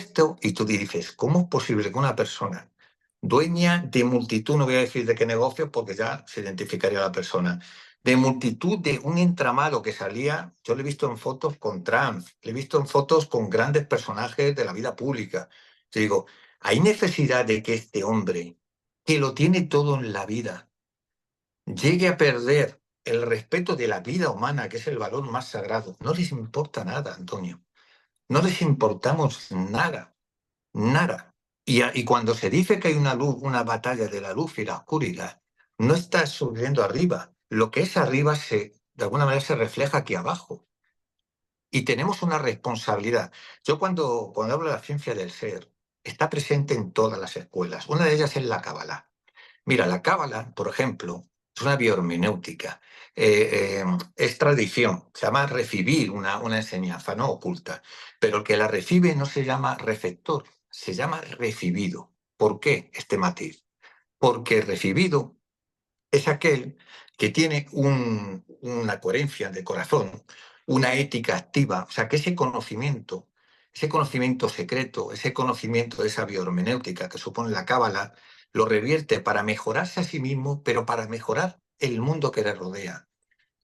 tú dices, ¿cómo es posible que una persona dueña de multitud, no voy a decir de qué negocio porque ya se identificaría la persona, de multitud de un entramado que salía, yo lo he visto en fotos con Trump, lo he visto en fotos con grandes personajes de la vida pública? Yo digo, ¿hay necesidad de que este hombre, que lo tiene todo en la vida, llegue a perder el respeto de la vida humana, que es el valor más sagrado? No les importa nada, Antonio. No les importamos nada. Nada. Y cuando se dice que hay una luz, una batalla de la luz y la oscuridad, no está subiendo arriba. Lo que es arriba de alguna manera se refleja aquí abajo. Y tenemos una responsabilidad. Yo cuando hablo de la ciencia del ser, está presente en todas las escuelas. Una de ellas es la Cábala. Mira, la Cábala, por ejemplo, es una biohermenéutica, es tradición, se llama recibir una enseñanza no oculta, pero el que la recibe no se llama receptor, se llama recibido. ¿Por qué este matiz? Porque recibido es aquel que tiene una coherencia de corazón, una ética activa, o sea, que ese conocimiento secreto, ese conocimiento de esa biohermenéutica que supone la Cábala, lo revierte para mejorarse a sí mismo, pero para mejorar el mundo que le rodea.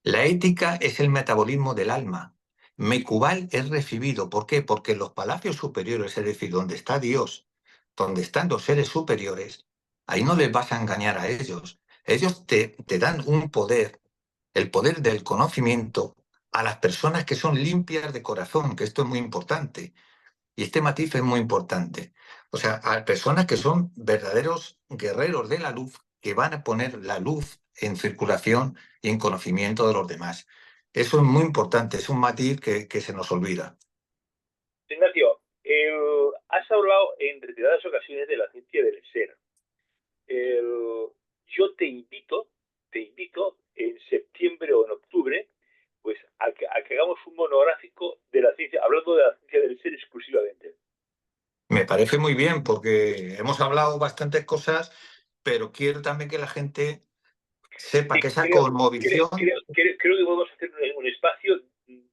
La ética es el metabolismo del alma. Mecubal es recibido. ¿Por qué? Porque en los palacios superiores, es decir, donde está Dios, donde están los seres superiores, ahí no les vas a engañar a ellos. Ellos te dan un poder, el poder del conocimiento, a las personas que son limpias de corazón, que esto es muy importante. Y este matiz es muy importante. O sea, a personas que son verdaderos guerreros de la luz, que van a poner la luz en circulación y en conocimiento de los demás. Eso es muy importante, es un matiz que se nos olvida. Ignacio, has hablado en reiteradas ocasiones de la ciencia del ser. Yo te invito en septiembre o en octubre, pues a que hagamos un monográfico de la ciencia, hablando de la ciencia del ser exclusivamente. Me parece muy bien porque hemos hablado bastantes cosas, pero quiero también que la gente sepa Sí, que esa creo, creo, cosmovisión, creo, creo, creo que podemos hacer un espacio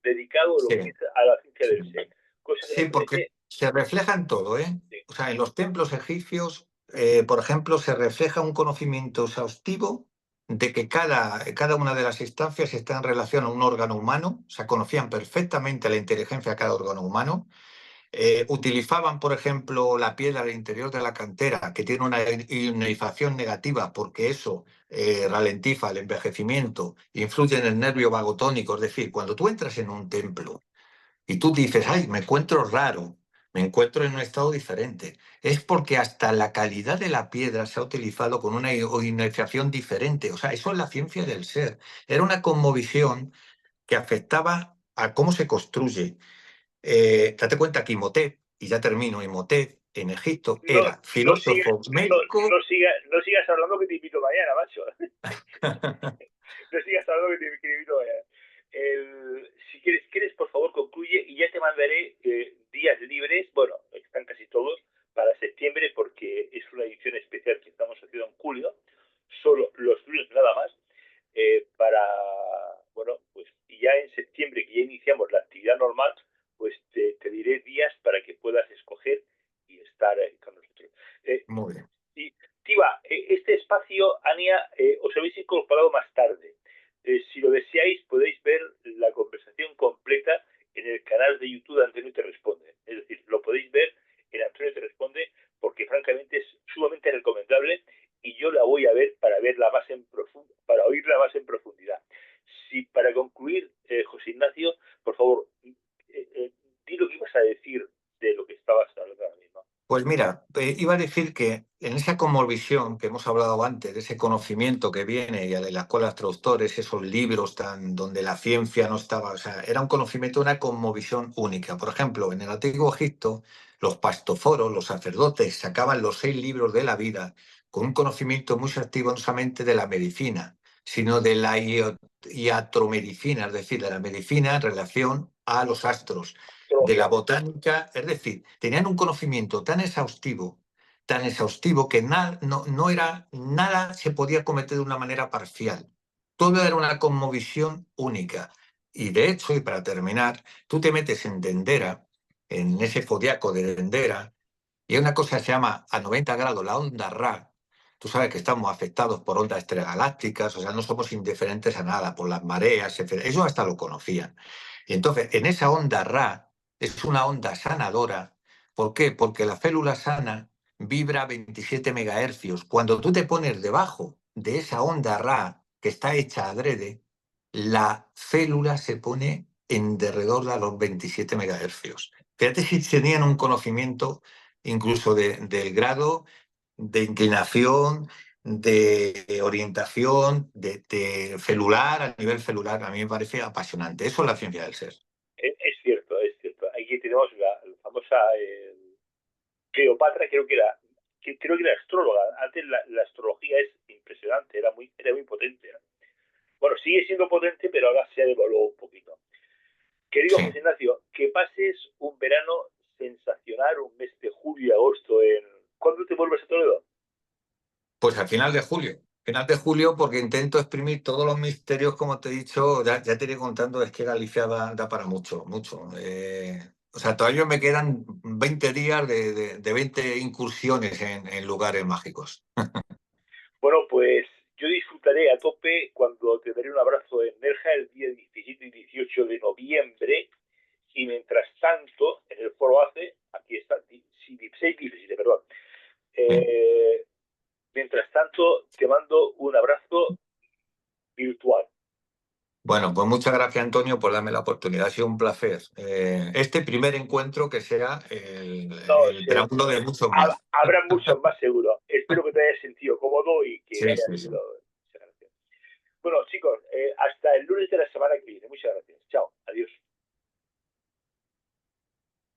dedicado a lo que sí, es a la ciencia sí, del ser, cosa que sí, me porque parece, se refleja en todo, ¿eh? o sea, en los templos egipcios, por ejemplo, se refleja un conocimiento exhaustivo de que cada una de las instancias está en relación a un órgano humano, o sea, conocían perfectamente la inteligencia de cada órgano humano. Utilizaban, por ejemplo, la piedra del interior de la cantera, que tiene una ionización negativa, porque eso ralentiza el envejecimiento, influye en el nervio vagotónico. Es decir, cuando tú entras en un templo y tú dices, ay, me encuentro raro, me encuentro en un estado diferente, es porque hasta la calidad de la piedra se ha utilizado con una ionización diferente. O sea, eso es la ciencia del ser. Era una cosmovisión que afectaba a cómo se construye. Date cuenta que Imhotep, y ya termino, Imhotep en Egipto No, era no sigas, filósofo, médico. no sigas hablando que te invito mañana, macho. No sigas hablando que te invito mañana. Si quieres, por favor, concluye y ya te mandaré días libres, bueno, están casi todos, para septiembre, porque es una edición especial que estamos haciendo en julio, solo los lunes nada más, para, bueno, pues y ya en septiembre, que ya iniciamos la actividad normal, pues te diré días para que puedas escoger y estar con nosotros. Muy bien. Y, Tiva, este espacio, Ania, os habéis incorporado más tarde. Si lo deseáis, podéis ver la conversación completa en el canal de YouTube de Antonio Te Responde. Es decir, lo podéis ver en Antonio Te Responde porque francamente es sumamente recomendable y yo la voy a ver para verla más en para oírla más en profundidad. Si para concluir, José Ignacio, por favor, di lo que ibas a decir de lo que estabas hablando ahora mismo. Pues mira, iba a decir que en esa cosmovisión que hemos hablado antes, de ese conocimiento que viene y de las escuelas traductores, esos libros tan, donde la ciencia no estaba, o sea, era un conocimiento, una cosmovisión única. Por ejemplo, en el antiguo Egipto, los pastoforos, los sacerdotes, sacaban los 6 libros de la vida con un conocimiento muy activo no solamente de la medicina, sino de la iatromedicina, es decir, de la medicina en relación a los astros, de la Astrología. botánica, es decir, tenían un conocimiento tan exhaustivo que no era, nada se podía cometer de una manera parcial. Todo era una cosmovisión única. Y de hecho, y para terminar, tú te metes en Dendera, en ese zodiaco de Dendera, y hay una cosa que se llama a 90 grados, la onda Ra. Tú sabes que estamos afectados por ondas extragalácticas, o sea, no somos indiferentes a nada, por las mareas, etc. Eso hasta lo conocían. Y entonces, en esa onda Ra, es una onda sanadora. ¿Por qué? Porque la célula sana vibra a 27 megahercios. Cuando tú te pones debajo de esa onda Ra, que está hecha adrede, la célula se pone en derredor de los 27 megahercios. Fíjate si tenían un conocimiento incluso del grado de inclinación, de orientación, de celular, a nivel celular. A mí me parece apasionante. Eso es la ciencia del ser. Es cierto, es cierto. Aquí tenemos la famosa Cleopatra, creo que era astróloga. Antes la astrología es impresionante, era muy potente. Bueno, sigue siendo potente, pero ahora se ha devaluado un poquito. Querido Sí. José Ignacio, que pases un verano sensacional, un mes de julio y agosto. ¿Cuándo te vuelves a Toledo? Pues al final de julio. Final de julio, porque intento exprimir todos los misterios, como te he dicho, ya te iré contando, es que Galicia da para mucho, mucho. O sea, todavía me quedan 20 días de 20 incursiones en lugares mágicos. Bueno, pues yo disfrutaré a tope cuando te daré un abrazo en Nerja el día 17 y 18 de noviembre. Y mientras tanto, en el foro ACE, aquí está, 6 17, perdón. Eh, Mientras tanto, te mando un abrazo virtual. Bueno, pues muchas gracias, Antonio, por darme la oportunidad. Ha sido un placer. Este primer encuentro que sea No, el preámbulo de muchos más. habrá muchos más seguro. Espero que te hayas sentido cómodo y que Sí, haya sí, sí. sido. Muchas gracias. Bueno, chicos, hasta el lunes de la semana que viene. Muchas gracias. Chao.